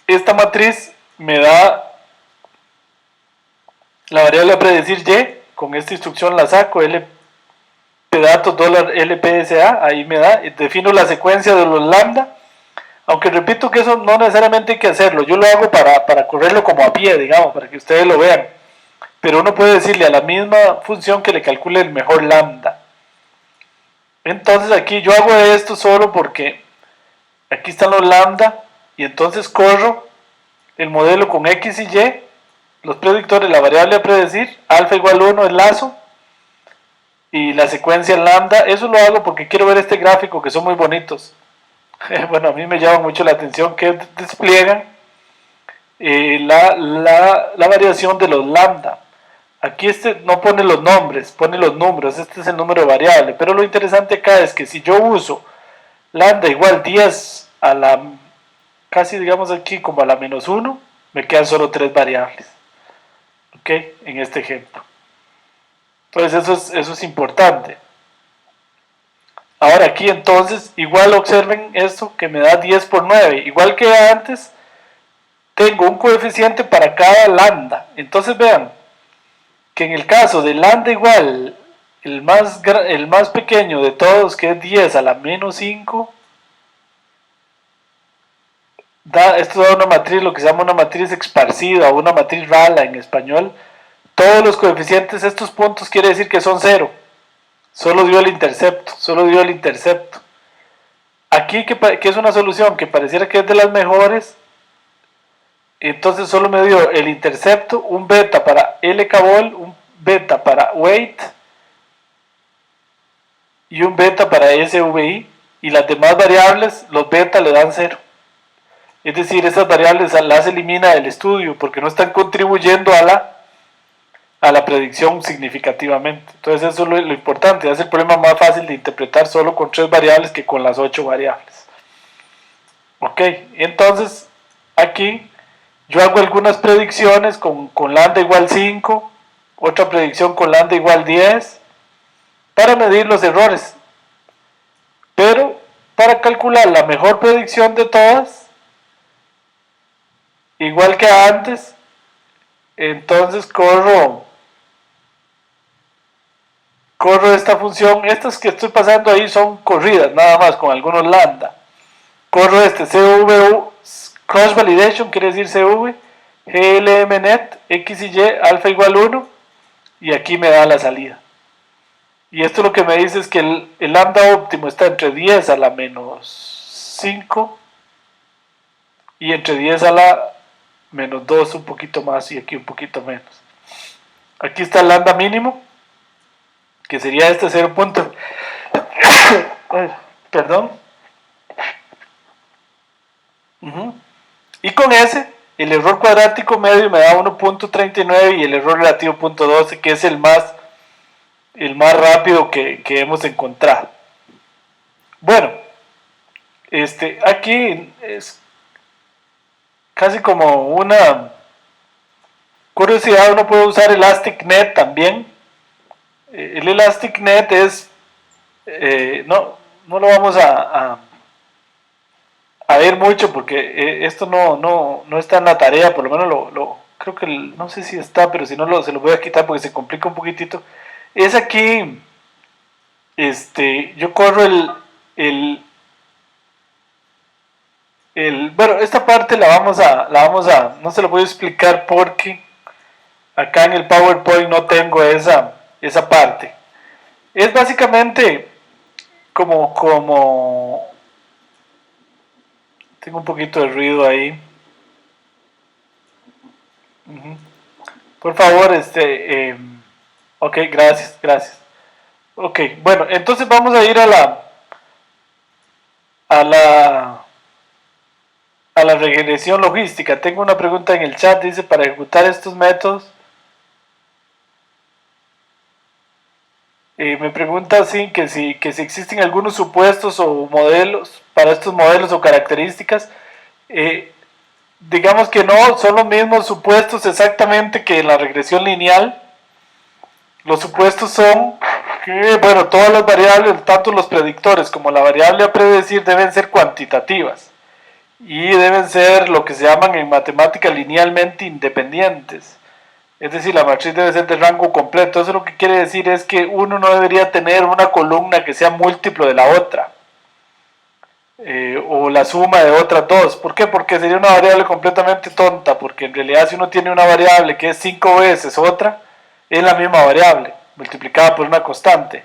Esta matriz me da la variable a predecir Y. Con esta instrucción la saco, datos $LPSA, ahí me da, defino la secuencia de los lambda, aunque repito que eso no necesariamente hay que hacerlo, yo lo hago para correrlo como a pie, digamos, para que ustedes lo vean, pero uno puede decirle a la misma función que le calcule el mejor lambda. Entonces aquí yo hago esto solo porque aquí están los lambda, y entonces corro el modelo con X y Y, los predictores, la variable a predecir, alfa igual 1 el lazo, y la secuencia en lambda. Eso lo hago porque quiero ver este gráfico, que son muy bonitos. Bueno, a mí me llama mucho la atención que despliegan la variación de los lambda. Aquí no pone los nombres, pone los números, este es el número variable, pero lo interesante acá es que si yo uso lambda igual 10 a la, casi digamos aquí como a la menos 1, me quedan solo 3 variables, ok, en este ejemplo. Entonces eso es importante. Ahora aquí entonces, igual observen esto que me da 10 por 9, igual que antes, tengo un coeficiente para cada lambda. Entonces vean que en el caso de lambda igual, el más pequeño de todos, que es 10 a la menos 5, esto da una matriz, lo que se llama una matriz esparcida o una matriz rala en español. Todos los coeficientes, estos puntos quiere decir que son 0. Solo dio el intercepto. Aquí, que es una solución que pareciera que es de las mejores, entonces solo me dio el intercepto, un beta para LKvol, un beta para weight y un beta para SVI, y las demás variables, los beta le dan 0. Es decir, esas variables las elimina del estudio porque no están contribuyendo a la predicción significativamente. Entonces eso es lo importante, es el problema más fácil de interpretar solo con 3 variables que con las 8 variables. Ok, entonces aquí yo hago algunas predicciones con lambda igual 5, otra predicción con lambda igual 10, para medir los errores. Pero para calcular la mejor predicción de todas, igual que antes, entonces corro esta función. Estas que estoy pasando ahí son corridas nada más con algunos lambda. Corro este CVU, cross validation, quiere decir CV, glmnet, x y y, alfa igual 1, y aquí me da la salida. Y esto lo que me dice es que el lambda óptimo está entre 10 a la menos 5 y entre 10 a la menos 2, un poquito más, y aquí un poquito menos. Aquí está el lambda mínimo, que sería este 0. Perdón. Y con ese, el error cuadrático medio me da 1.39 y el error relativo 0.12, que es el más rápido que hemos encontrado. Bueno, aquí es casi como una curiosidad, uno puede usar ElasticNet también. El ElasticNet es, no lo vamos a ver mucho porque esto no está en la tarea, por lo menos creo que no sé si está, pero si no se lo voy a quitar porque se complica un poquitito. Es aquí, yo corro bueno, esta parte la vamos a, no se lo voy a explicar porque acá en el PowerPoint no tengo esa parte. Es básicamente como tengo un poquito de ruido ahí. Por favor, ok, gracias. Ok, bueno, entonces vamos a ir a a la regresión logística. Tengo una pregunta en el chat, dice, para ejecutar estos métodos. Me pregunta así que si existen algunos supuestos o modelos para estos modelos o características. Digamos que no, son los mismos supuestos exactamente que en la regresión lineal. Los supuestos son que, bueno, todas las variables, tanto los predictores como la variable a predecir, deben ser cuantitativas y deben ser lo que se llaman en matemática linealmente independientes. Es decir, la matriz debe ser de rango completo. Eso lo que quiere decir es que uno no debería tener una columna que sea múltiplo de la otra. O la suma de otras dos. ¿Por qué? Porque sería una variable completamente tonta, porque en realidad si uno tiene una variable que es 5 veces otra, es la misma variable, multiplicada por una constante.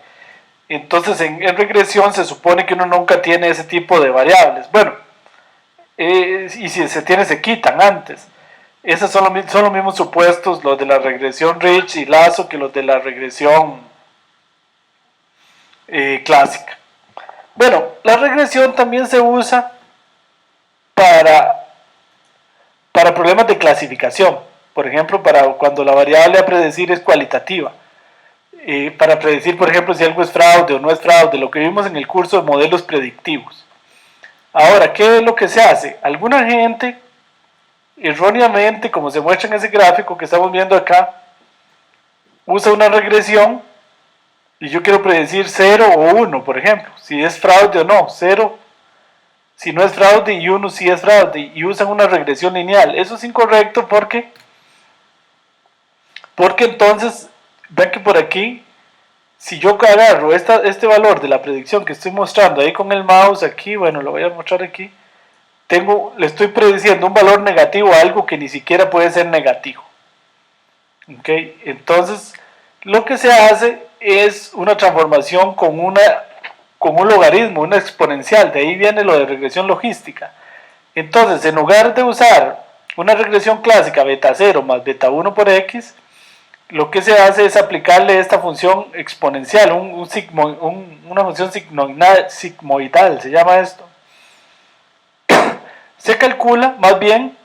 Entonces en regresión se supone que uno nunca tiene ese tipo de variables. Bueno, y si se tiene se quitan antes. Esos son los mismos supuestos, los de la regresión Rich y Lazo, que los de la regresión clásica. Bueno, la regresión también se usa para problemas de clasificación. Por ejemplo, para cuando la variable a predecir es cualitativa. Para predecir, por ejemplo, si algo es fraude o no es fraude, lo que vimos en el curso de modelos predictivos. Ahora, ¿qué es lo que se hace? Alguna gente, erróneamente, como se muestra en ese gráfico que estamos viendo acá, usa una regresión y yo quiero predecir 0 o 1, por ejemplo, si es fraude o no, 0 si no es fraude y 1 si es fraude, y usan una regresión lineal. Eso es incorrecto porque entonces, ven que por aquí, si yo agarro este valor de la predicción que estoy mostrando ahí con el mouse aquí, bueno, lo voy a mostrar aquí, le estoy prediciendo un valor negativo a algo que ni siquiera puede ser negativo. ¿Ok? Entonces, lo que se hace es una transformación con un logaritmo, una exponencial. De ahí viene lo de regresión logística. Entonces, en lugar de usar una regresión clásica beta 0 más beta 1 por x, lo que se hace es aplicarle esta función exponencial, una función sigmoidal, se llama esto. Se calcula más bien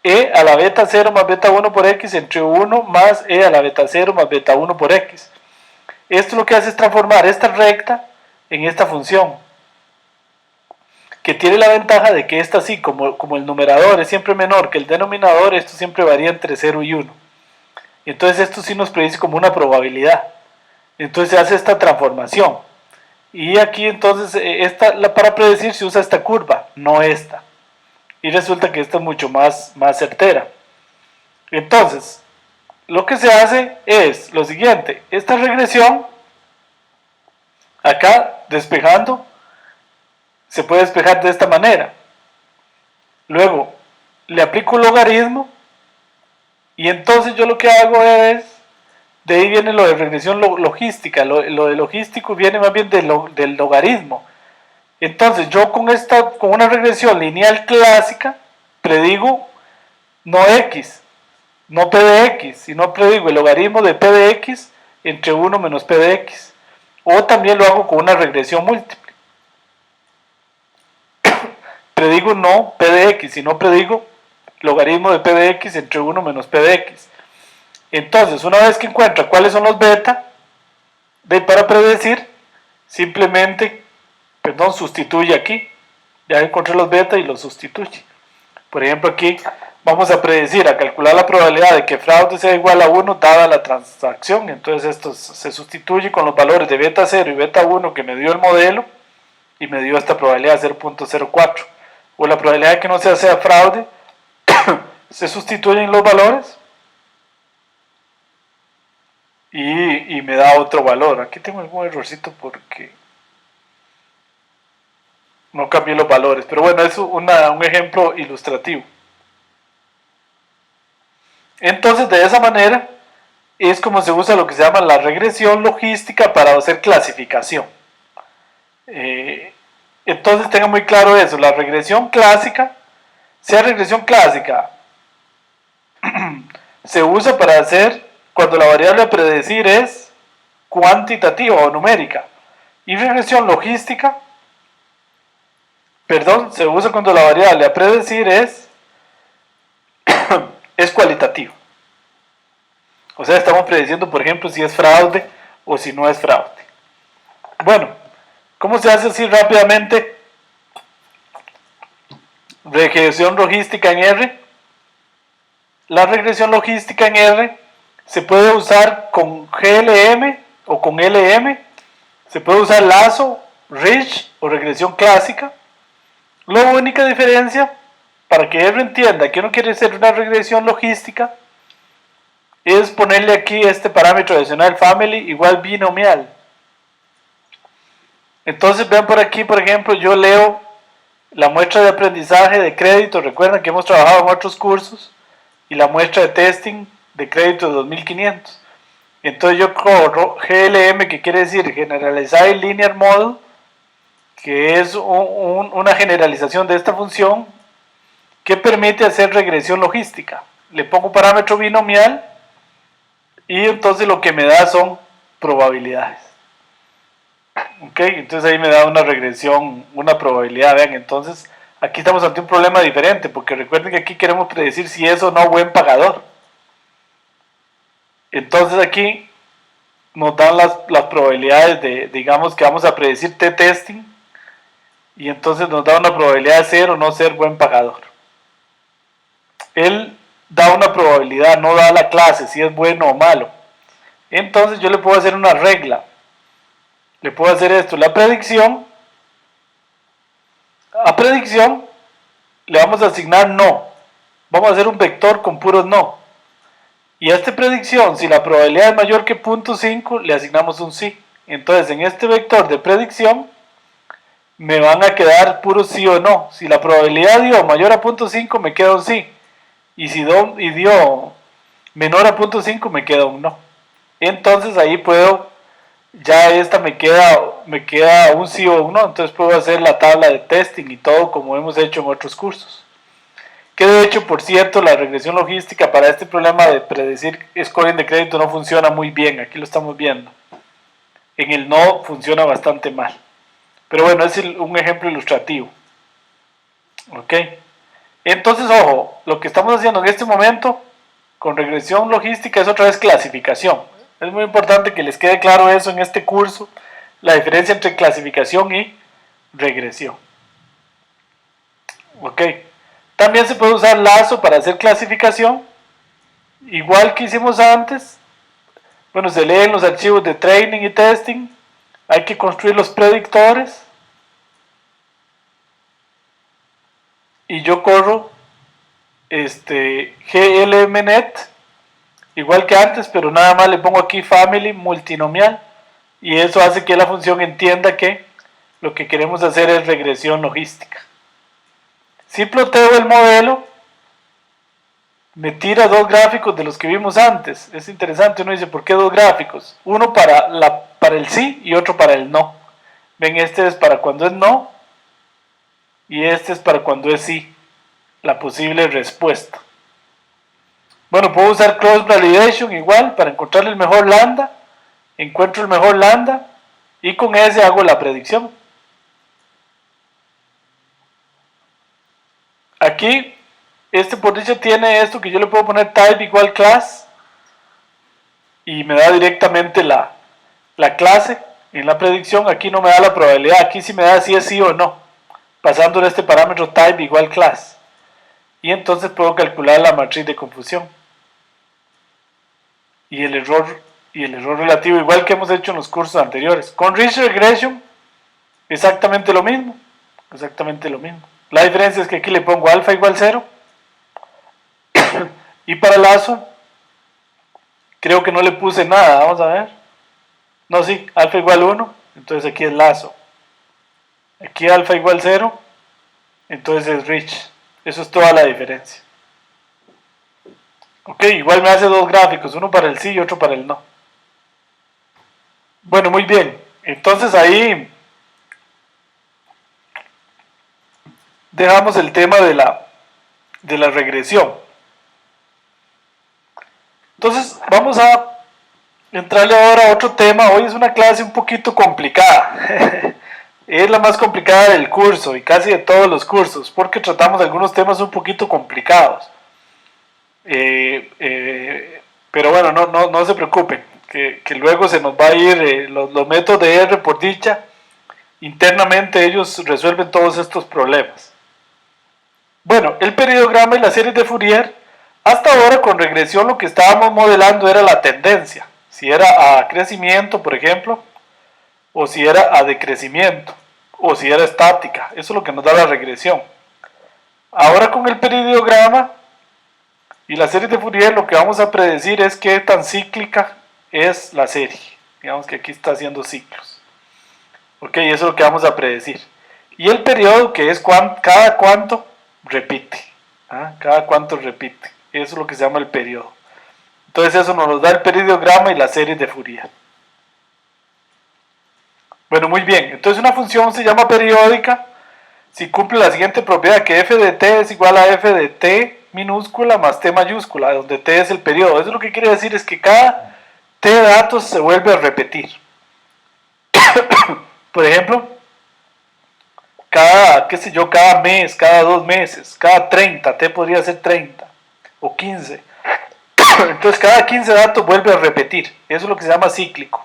e a la beta 0 más beta 1 por x entre 1 más e a la beta 0 más beta 1 por x. Esto lo que hace es transformar esta recta en esta función, que tiene la ventaja de que esta sí, como el numerador es siempre menor que el denominador, esto siempre varía entre 0 y 1. Entonces esto sí nos predice como una probabilidad. Entonces se hace esta transformación. Y aquí entonces para predecir se usa esta curva, no esta. Y resulta que esta es mucho más certera. Entonces, lo que se hace es lo siguiente. Esta regresión, acá despejando, se puede despejar de esta manera. Luego, le aplico un logaritmo. Y entonces yo lo que hago es, de ahí viene lo de regresión logística. Lo de logístico viene más bien del logaritmo. Entonces yo con una regresión lineal clásica predigo no x, no p de x, sino predigo el logaritmo de p de x entre 1 menos p de x. O también lo hago con una regresión múltiple. Predigo no p de x, sino predigo logaritmo de p de x entre 1 menos p de x. Entonces, una vez que encuentra cuáles son los beta, para predecir, simplemente sustituye aquí. Ya encontré los beta y los sustituye. Por ejemplo, aquí vamos a predecir, a calcular la probabilidad de que fraude sea igual a 1 dada la transacción. Entonces esto se sustituye con los valores de beta 0 y beta 1 que me dio el modelo y me dio esta probabilidad de 0.04. O la probabilidad de que no sea fraude, se sustituyen los valores y me da otro valor. Aquí tengo algún errorcito porque no cambié los valores, pero bueno, es un ejemplo ilustrativo. Entonces, de esa manera es como se usa lo que se llama la regresión logística para hacer clasificación. Entonces, tengan muy claro eso. La regresión clásica, sea regresión clásica, se usa para hacer cuando la variable a predecir es cuantitativa o numérica. Y regresión logística perdón, se usa cuando la variable a predecir es cualitativo. O sea, estamos prediciendo, por ejemplo, si es fraude o si no es fraude. Bueno, ¿cómo se hace así rápidamente? Regresión logística en R. La regresión logística en R se puede usar con GLM o con LM. Se puede usar lazo, rich o regresión clásica. La única diferencia, para que R entienda que uno quiere hacer una regresión logística, es ponerle aquí este parámetro adicional family igual binomial. Entonces vean por aquí, por ejemplo, yo leo la muestra de aprendizaje de crédito, recuerden que hemos trabajado en otros cursos, y la muestra de testing de crédito de 2500. Entonces yo corro GLM, que quiere decir Generalized Linear Model, que es una generalización de esta función que permite hacer regresión logística. Le pongo un parámetro binomial y entonces lo que me da son probabilidades. Ok, entonces ahí me da una regresión, una probabilidad. Vean, entonces aquí estamos ante un problema diferente, porque recuerden que aquí queremos predecir si es o no buen pagador. Entonces aquí nos dan las probabilidades de, digamos que vamos a predecir t-testing, y entonces nos da una probabilidad de ser o no ser buen pagador. Él da una probabilidad, no da la clase, si es bueno o malo. Entonces yo le puedo hacer una regla. Le puedo hacer esto, la predicción. A predicción le vamos a asignar no. Vamos a hacer un vector con puros no. Y a esta predicción, si la probabilidad es mayor que 0.5, le asignamos un sí. Entonces en este vector de predicción me van a quedar puros sí o no. Si la probabilidad dio mayor a 0.5, me queda un sí. Y si dio menor a 0.5, me queda un no. Entonces ahí puedo, ya esta me queda un sí o un no. Entonces puedo hacer la tabla de testing y todo como hemos hecho en otros cursos. Que de hecho, por cierto, la regresión logística para este problema de predecir scoring de crédito no funciona muy bien. Aquí lo estamos viendo. En el no funciona bastante mal. Pero bueno, es un ejemplo ilustrativo. Ok. Entonces, ojo, lo que estamos haciendo en este momento con regresión logística es otra vez clasificación. Es muy importante que les quede claro eso en este curso, la diferencia entre clasificación y regresión. Ok. También se puede usar lazo para hacer clasificación, igual que hicimos antes. Bueno, se leen los archivos de training y testing. Hay que construir los predictores. Y yo corro glmnet, igual que antes, pero nada más le pongo aquí family multinomial. Y eso hace que la función entienda que lo que queremos hacer es regresión logística. Si ploteo el modelo, me tira dos gráficos de los que vimos antes. Es interesante, uno dice, ¿por qué dos gráficos? Uno para el sí y otro para el no. Ven, este es para cuando es no y este es para cuando es sí, la posible respuesta. Bueno, puedo usar cross validation igual para encontrar el mejor lambda. Encuentro el mejor lambda y con ese hago la predicción. Aquí, por dicho tiene esto que yo le puedo poner type igual class y me da directamente la clase en la predicción. Aquí no me da la probabilidad, aquí sí me da si es sí o no, pasándole este parámetro type igual class. Y entonces puedo calcular la matriz de confusión. Y el error relativo, igual que hemos hecho en los cursos anteriores. Con Rich Regression, exactamente lo mismo. Exactamente lo mismo. La diferencia es que aquí le pongo alfa igual 0. Y para lazo, creo que no le puse nada. Vamos a ver. No, sí, alfa igual 1. Entonces aquí es lazo. Aquí alfa igual 0. Entonces es Rich. Eso es toda la diferencia. Ok, igual me hace dos gráficos. Uno para el sí y otro para el no. Bueno, muy bien. Entonces ahí dejamos el tema de la regresión. Entonces vamos a entrarle ahora a otro tema. Hoy es una clase un poquito complicada Es la más complicada del curso y casi de todos los cursos, porque tratamos algunos temas un poquito complicados. Pero bueno, no se preocupen, que luego se nos va a ir los métodos de R por dicha. Internamente ellos resuelven todos estos problemas. Bueno, el periodograma y las series de Fourier, hasta ahora con regresión lo que estábamos modelando era la tendencia, si era a crecimiento, por ejemplo, o si era a decrecimiento, o si era estática. Eso es lo que nos da la regresión. Ahora con el periodograma y la serie de Fourier lo que vamos a predecir es qué tan cíclica es la serie. Digamos que aquí está haciendo ciclos. Ok, eso es lo que vamos a predecir. Y el periodo, que es cada cuánto repite. Cada cuánto repite. Eso es lo que se llama el periodo. Entonces eso nos da el periodograma y la serie de Fourier. Bueno, muy bien. Entonces una función se llama periódica si cumple la siguiente propiedad, que f de t es igual a f de t minúscula más t mayúscula, donde t es el periodo. Eso lo que quiere decir es que cada t datos se vuelve a repetir. Por ejemplo, cada mes, cada 2 meses, cada 30, t podría ser 30 o 15. Entonces cada 15 datos vuelve a repetir. Eso es lo que se llama cíclico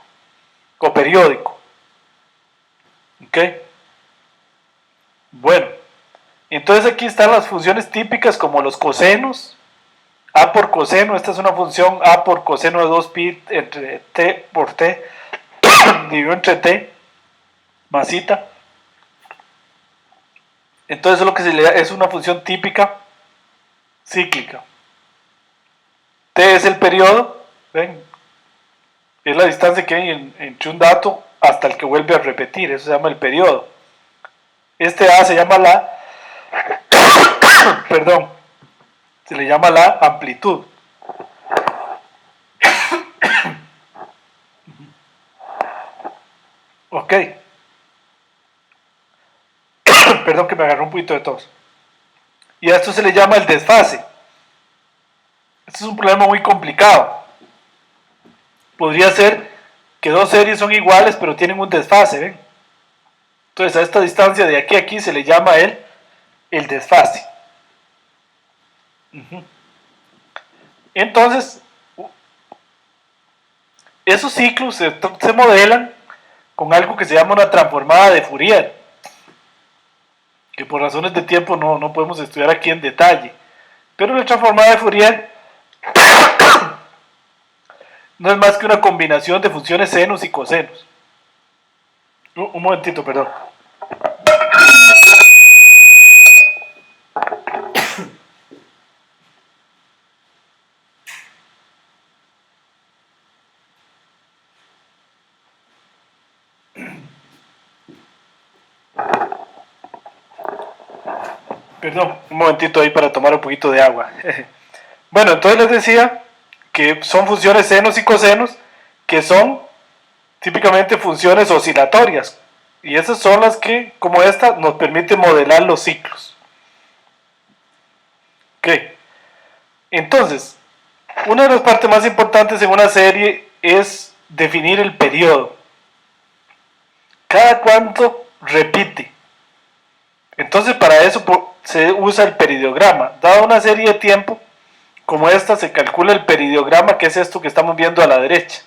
o periódico. ¿Ok? Bueno, entonces aquí están las funciones típicas como los cosenos. A por coseno, esta es una función A por coseno de 2pi entre t por t dividido entre t más cita. Entonces es lo que se le da, es una función típica cíclica. T es el periodo, ¿ven? Es la distancia que hay entre un dato hasta el que vuelve a repetir, eso se llama el periodo. Este A se llama la perdón, se le llama la amplitud. Ok. Perdón que me agarró un poquito de tos. Y a esto se le llama el desfase. Este es un problema muy complicado. Podría ser que dos series son iguales pero tienen un desfase, ¿ven? Entonces a esta distancia de aquí a aquí se le llama el desfase. Entonces, esos ciclos se modelan con algo que se llama una transformada de Fourier, que por razones de tiempo no podemos estudiar aquí en detalle. Pero la transformada de Fourier no es más que una combinación de funciones senos y cosenos. Un momentito, perdón. Perdón, un momentito ahí para tomar un poquito de agua. Bueno, entonces les decía que son funciones senos y cosenos que son típicamente funciones oscilatorias. Y esas son las que, como esta, nos permiten modelar los ciclos. Ok. Entonces, una de las partes más importantes en una serie es definir el periodo. Cada cuánto repite. Entonces, para eso se usa el periodiograma. Dada una serie de tiempo como esta, se calcula el periodiograma, que es esto que estamos viendo a la derecha.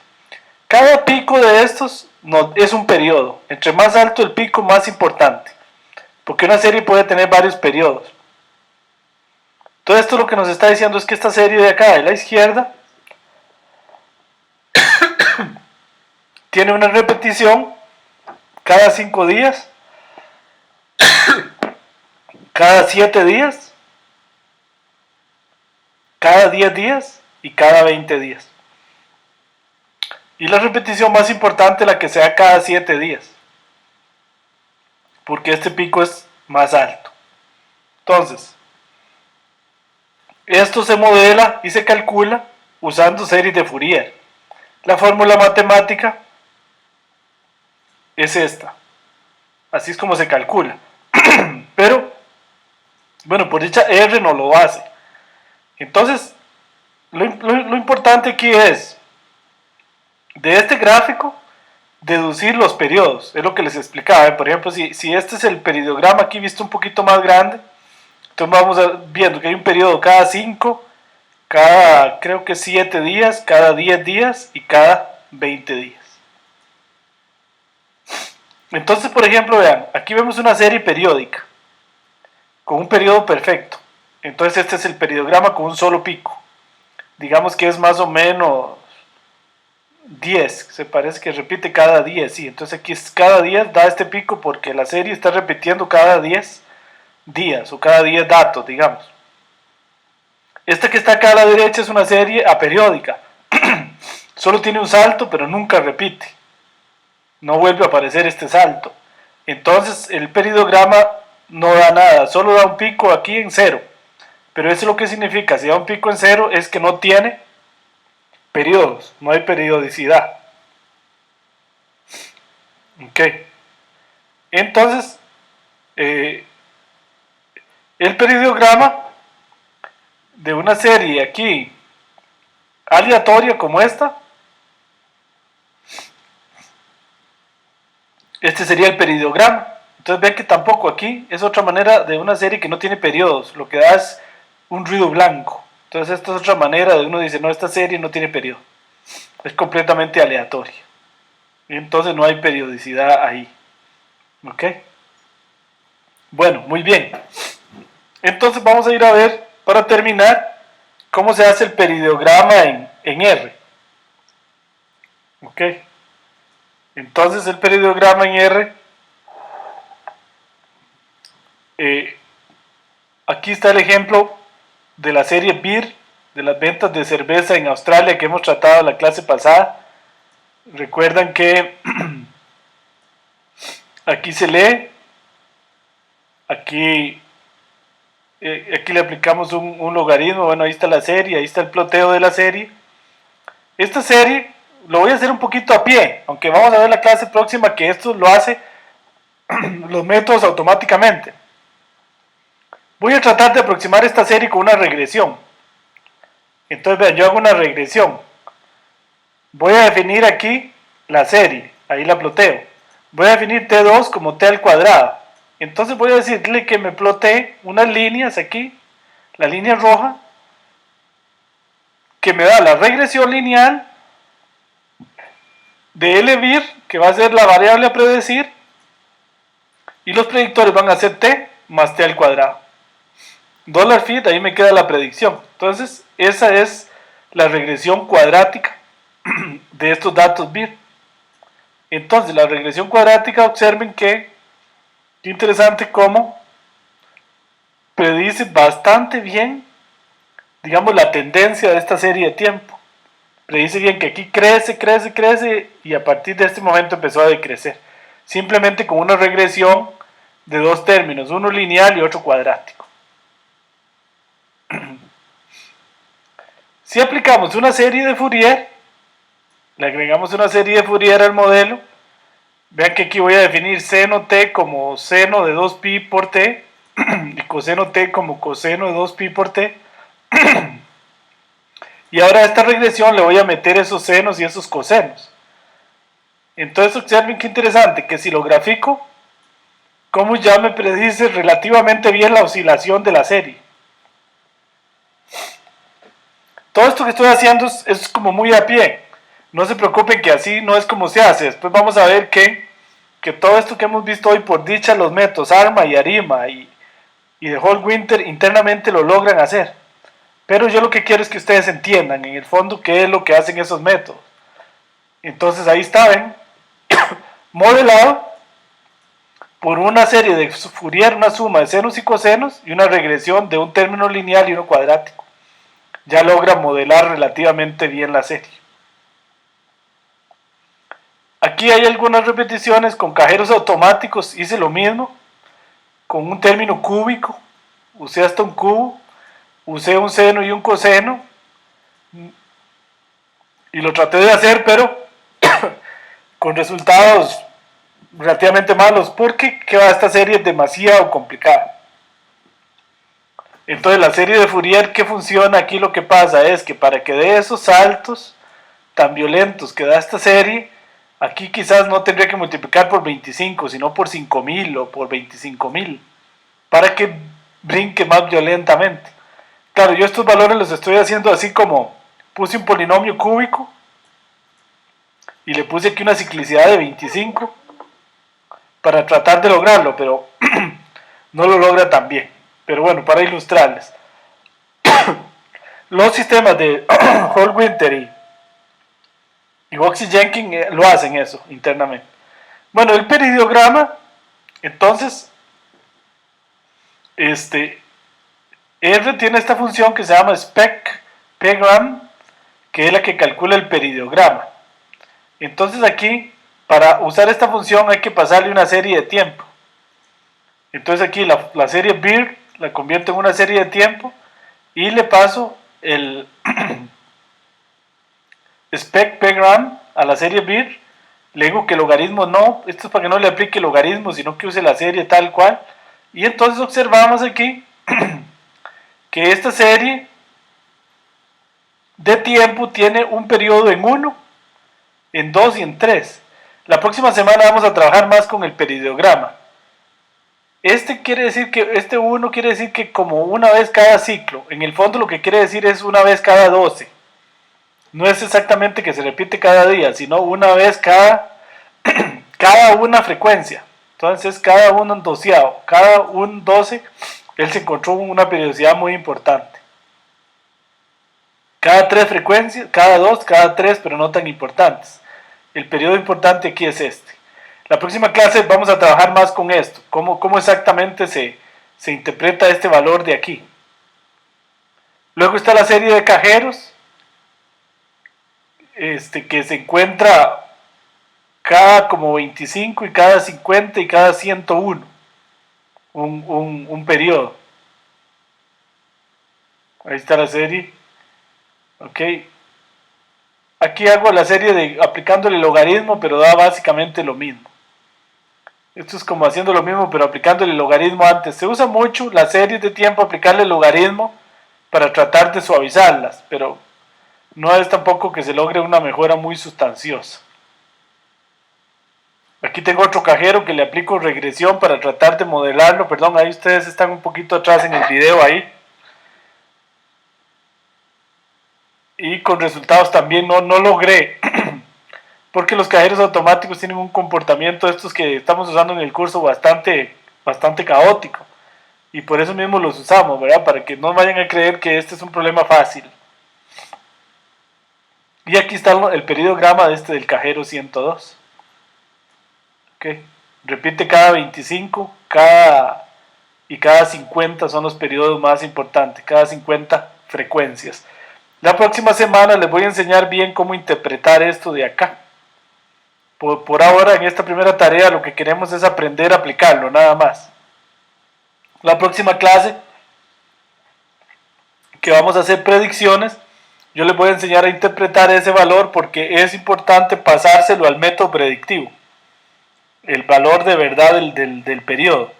Cada pico de estos es un periodo. Entre más alto el pico, más importante. Porque una serie puede tener varios periodos. Todo esto lo que nos está diciendo es que esta serie de acá de la izquierda tiene una repetición cada 5 días, cada 7 días, cada 10 días y cada 20 días. Y la repetición más importante es la que sea cada 7 días, porque este pico es más alto. Entonces, esto se modela y se calcula usando series de Fourier. La fórmula matemática es esta. Así es como se calcula. Pero, bueno, por dicha R no lo hace. Entonces, lo importante aquí es, de este gráfico, deducir los periodos, es lo que les explicaba. Por ejemplo, si este es el periodograma aquí visto un poquito más grande, entonces vamos viendo que hay un periodo cada 5, cada creo que 7 días, cada 10 días y cada 20 días. Entonces, por ejemplo, vean, aquí vemos una serie periódica con un periodo perfecto. Entonces este es el periodograma con un solo pico. Digamos que es más o menos 10, se parece que repite cada 10, sí. Entonces aquí es cada 10 da este pico porque la serie está repitiendo cada 10 días o cada 10 datos, digamos. Esta que está acá a la derecha es una serie aperiódica. Solo tiene un salto, pero nunca repite. No vuelve a aparecer este salto. Entonces el periodograma no da nada, solo da un pico aquí en 0. Pero eso es lo que significa, si da un pico en 0 es que no tiene periodos, no hay periodicidad. Ok. Entonces, el periodograma de una serie aquí aleatoria como esta, este sería el periodograma. Entonces ven que tampoco aquí es otra manera de una serie que no tiene periodos, lo que da es un ruido blanco. Entonces esta es otra manera de uno dice, no, esta serie no tiene periodo, es completamente aleatoria. Y entonces no hay periodicidad ahí. ¿Ok? Bueno, muy bien. Entonces vamos a ir a ver, para terminar, cómo se hace el periodograma en R. ¿Ok? Entonces el periodograma en R, aquí está el ejemplo de la serie Beer, de las ventas de cerveza en Australia que hemos tratado en la clase pasada. Recuerdan que aquí se lee, aquí le aplicamos un logaritmo. Bueno, ahí está la serie, ahí está el ploteo de la serie. Esta serie lo voy a hacer un poquito a pie, aunque vamos a ver la clase próxima que esto lo hace los métodos automáticamente. Voy a tratar de aproximar esta serie con una regresión. Entonces vean, yo hago una regresión. Voy a definir aquí la serie, ahí la ploteo. Voy a definir T2 como T al cuadrado. Entonces voy a decirle que me plotee unas líneas aquí, la línea roja, que me da la regresión lineal de LBIR, que va a ser la variable a predecir, y los predictores van a ser T más T al cuadrado. $fit, ahí me queda la predicción. Entonces, esa es la regresión cuadrática de estos datos BIR. Entonces, la regresión cuadrática, observen que interesante cómo predice bastante bien, digamos, la tendencia de esta serie de tiempo. Predice bien que aquí crece, crece, crece y a partir de este momento empezó a decrecer. Simplemente con una regresión de dos términos, uno lineal y otro cuadrático. Si aplicamos una serie de Fourier, le agregamos una serie de Fourier al modelo, vean que aquí voy a definir seno t como seno de 2pi por t y coseno t como coseno de 2pi por t. Y ahora a esta regresión le voy a meter esos senos y esos cosenos. Entonces observen qué interesante, que si lo grafico, como ya me predice relativamente bien la oscilación de la serie. Todo esto que estoy haciendo es como muy a pie. No se preocupen que así no es como se hace. Después vamos a ver que todo esto que hemos visto hoy, por dicha los métodos ARMA y ARIMA y de Hall Winter internamente lo logran hacer. Pero yo lo que quiero es que ustedes entiendan en el fondo qué es lo que hacen esos métodos. Entonces ahí está, ven, modelado por una serie de Fourier, una suma de senos y cosenos y una regresión de un término lineal y uno cuadrático. Ya logra modelar relativamente bien la serie. Aquí hay algunas repeticiones con cajeros automáticos, hice lo mismo, con un término cúbico, usé hasta un cubo, usé un seno y un coseno, y lo traté de hacer, pero con resultados relativamente malos, porque esta serie es demasiado complicada. Entonces la serie de Fourier que funciona aquí, lo que pasa es que para que dé esos saltos tan violentos que da esta serie, Aquí quizás no tendría que multiplicar por 25, sino por 5000 o por 25.000, para que brinque más violentamente. Claro, yo estos valores los estoy haciendo así como puse un polinomio cúbico y le puse aquí una ciclicidad de 25 para tratar de lograrlo, pero no lo logra tan bien. Pero bueno, para ilustrarles. Los sistemas de Hall-Winter y Boxy-Jenkins lo hacen eso internamente. Bueno, el peridiograma, entonces, R tiene esta función que se llama spec-pgram, que es la que calcula el peridiograma. Entonces aquí, para usar esta función hay que pasarle una serie de tiempo. Entonces aquí la serie BIR la convierto en una serie de tiempo y le paso el spec-pgram a la serie BIR. Le digo que logaritmo no, esto es para que no le aplique logaritmo, sino que use la serie tal cual. Y entonces observamos aquí que esta serie de tiempo tiene un periodo en 1, en 2 y en 3. La próxima semana vamos a trabajar más con el peridiograma. Quiere decir que este 1 quiere decir que como una vez cada ciclo. En el fondo lo que quiere decir es una vez cada 12. No es exactamente que se repite cada día, sino una vez cada una frecuencia. Entonces cada uno en doceavo, cada un 12, él se encontró una periodicidad muy importante. Cada 3 frecuencias, cada 2, cada 3, pero no tan importantes. El periodo importante aquí es este. La próxima clase vamos a trabajar más con esto, cómo exactamente se interpreta este valor de aquí. Luego está la serie de cajeros, que se encuentra cada como 25 y cada 50 y cada 101, un periodo. Ahí está la serie. Ok. Aquí hago la serie aplicando el logaritmo, pero da básicamente lo mismo. Esto es como haciendo lo mismo, pero aplicando el logaritmo antes. Se usa mucho las series de tiempo, aplicarle el logaritmo para tratar de suavizarlas, pero no es tampoco que se logre una mejora muy sustanciosa. Aquí tengo otro cajero que le aplico regresión para tratar de modelarlo. Perdón, ahí ustedes están un poquito atrás en el video ahí. Y con resultados también no logré. Porque los cajeros automáticos tienen un comportamiento de estos que estamos usando en el curso bastante caótico. Y por eso mismo los usamos, ¿verdad? Para que no vayan a creer que este es un problema fácil. Y aquí está el periodograma del cajero 102. ¿Okay? Repite cada 25, y cada 50 son los periodos más importantes, cada 50 frecuencias. La próxima semana les voy a enseñar bien cómo interpretar esto de acá. Por ahora, en esta primera tarea, lo que queremos es aprender a aplicarlo, nada más. La próxima clase, que vamos a hacer predicciones, yo les voy a enseñar a interpretar ese valor porque es importante pasárselo al método predictivo. El valor de verdad del periodo.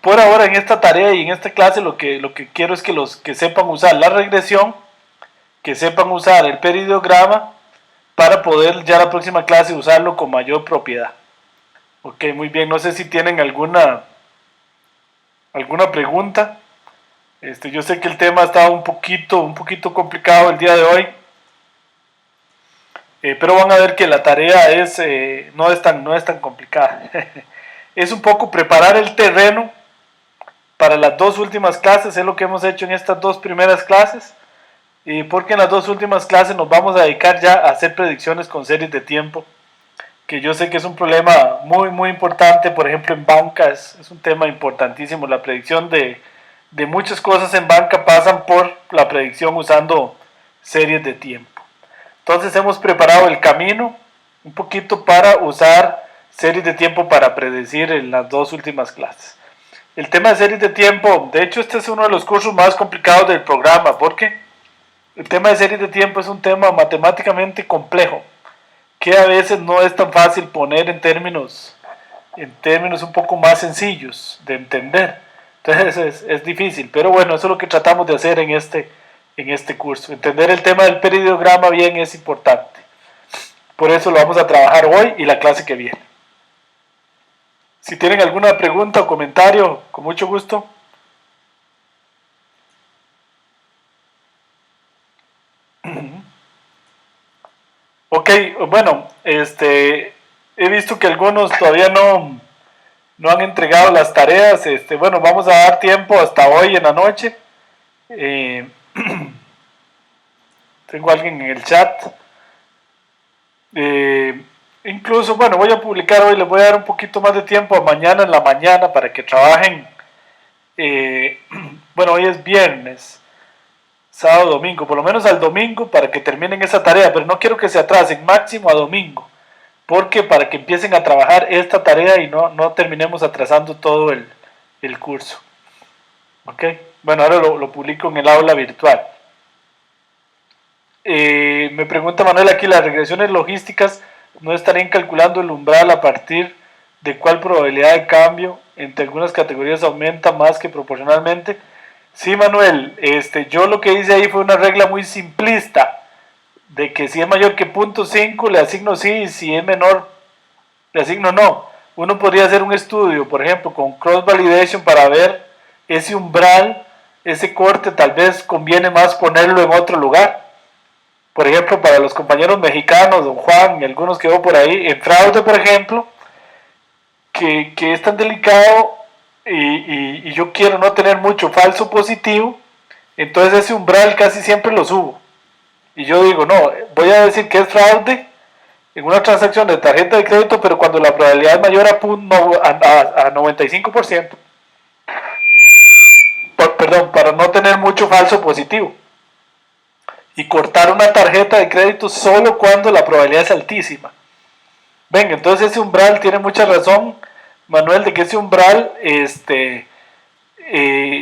Por ahora, en esta tarea y en esta clase, lo que quiero es que sepan usar la regresión, que sepan usar el peridiograma, para poder ya la próxima clase usarlo con mayor propiedad. Ok, muy bien, no sé si tienen alguna pregunta. Yo sé que el tema está un poquito complicado el día de hoy, pero van a ver que la tarea no es tan complicada. Es un poco preparar el terreno para las dos últimas clases, es lo que hemos hecho en estas dos primeras clases. Porque en las dos últimas clases nos vamos a dedicar ya a hacer predicciones con series de tiempo, que yo sé que es un problema muy importante. Por ejemplo, en banca es un tema importantísimo. La predicción de muchas cosas en banca pasan por la predicción usando series de tiempo. Entonces hemos preparado el camino un poquito para usar series de tiempo para predecir en las dos últimas clases. El tema de series de tiempo, de hecho este es uno de los cursos más complicados del programa, porque el tema de series de tiempo es un tema matemáticamente complejo, que a veces no es tan fácil poner en términos un poco más sencillos de entender. Entonces es difícil, pero bueno, eso es lo que tratamos de hacer en este curso. Entender el tema del peridiograma bien es importante. Por eso lo vamos a trabajar hoy y la clase que viene. Si tienen alguna pregunta o comentario, con mucho gusto. Ok, bueno, he visto que algunos todavía no han entregado las tareas. Bueno, vamos a dar tiempo hasta hoy en la noche. Tengo a alguien en el chat. Incluso, bueno, voy a publicar hoy, les voy a dar un poquito más de tiempo a mañana en la mañana para que trabajen. Bueno, hoy es viernes, sábado, domingo, por lo menos al domingo para que terminen esa tarea, pero no quiero que se atrasen, máximo a domingo, porque para que empiecen a trabajar esta tarea y no terminemos atrasando todo el curso. Ok, bueno, ahora lo publico en el aula virtual. Me pregunta Manuel aquí, las regresiones logísticas no estarían calculando el umbral a partir de cuál probabilidad de cambio entre algunas categorías aumenta más que proporcionalmente. Sí, Manuel, yo lo que hice ahí fue una regla muy simplista, de que si es mayor que 0.5 le asigno sí, y si es menor le asigno no. Uno podría hacer un estudio, por ejemplo, con cross validation para ver ese umbral, ese corte, tal vez conviene más ponerlo en otro lugar. Por ejemplo, para los compañeros mexicanos, don Juan y algunos que veo por ahí, en fraude, por ejemplo, que es tan delicado y yo quiero no tener mucho falso positivo, entonces ese umbral casi siempre lo subo. Y yo digo, no, voy a decir que es fraude en una transacción de tarjeta de crédito, pero cuando la probabilidad es mayor a 95%, perdón, para no tener mucho falso positivo. Y cortar una tarjeta de crédito solo cuando la probabilidad es altísima. Ven, entonces ese umbral tiene mucha razón, Manuel, de que ese umbral,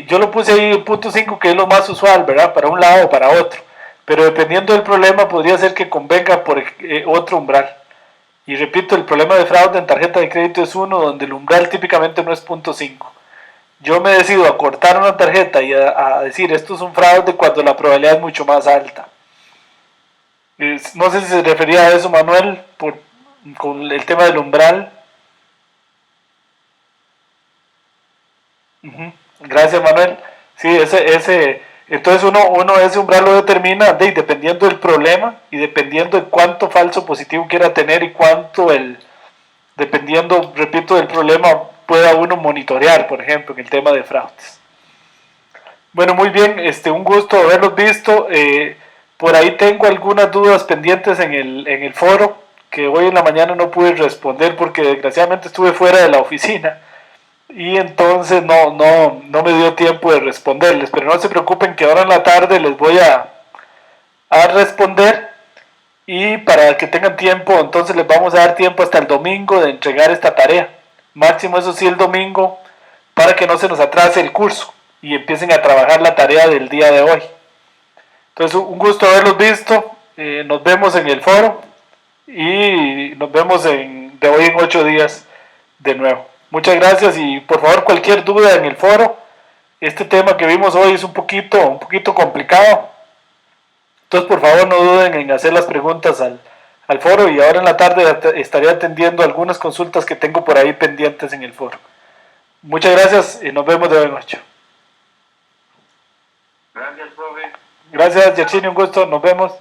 yo lo puse ahí en 0.5, que es lo más usual, ¿verdad? Para un lado o para otro. Pero dependiendo del problema, podría ser que convenga por otro umbral. Y repito, el problema de fraude en tarjeta de crédito es uno donde el umbral típicamente no es 0.5. Yo me decido a cortar una tarjeta y a decir esto es un fraude cuando la probabilidad es mucho más alta. No sé si se refería a eso, Manuel, con el tema del umbral. Gracias, Manuel. Sí, entonces uno ese umbral lo determina dependiendo del problema y dependiendo de cuánto falso positivo quiera tener y dependiendo, repito, del problema, pueda uno monitorear, por ejemplo, en el tema de fraudes. Bueno, muy bien, un gusto haberlos visto. Por ahí tengo algunas dudas pendientes en el foro que hoy en la mañana no pude responder porque desgraciadamente estuve fuera de la oficina y entonces no me dio tiempo de responderles, pero no se preocupen que ahora en la tarde les voy a responder y para que tengan tiempo, entonces les vamos a dar tiempo hasta el domingo de entregar esta tarea. Máximo eso sí el domingo para que no se nos atrase el curso y empiecen a trabajar la tarea del día de hoy. Entonces un gusto haberlos visto, nos vemos en el foro y nos vemos de hoy en 8 días de nuevo. Muchas gracias y por favor cualquier duda en el foro. Este tema que vimos hoy es un poquito complicado. Entonces por favor no duden en hacer las preguntas al foro y ahora en la tarde estaré atendiendo algunas consultas que tengo por ahí pendientes en el foro. Muchas gracias y nos vemos de hoy en 8. Gracias, profe. Gracias, Yerchini, un gusto, nos vemos.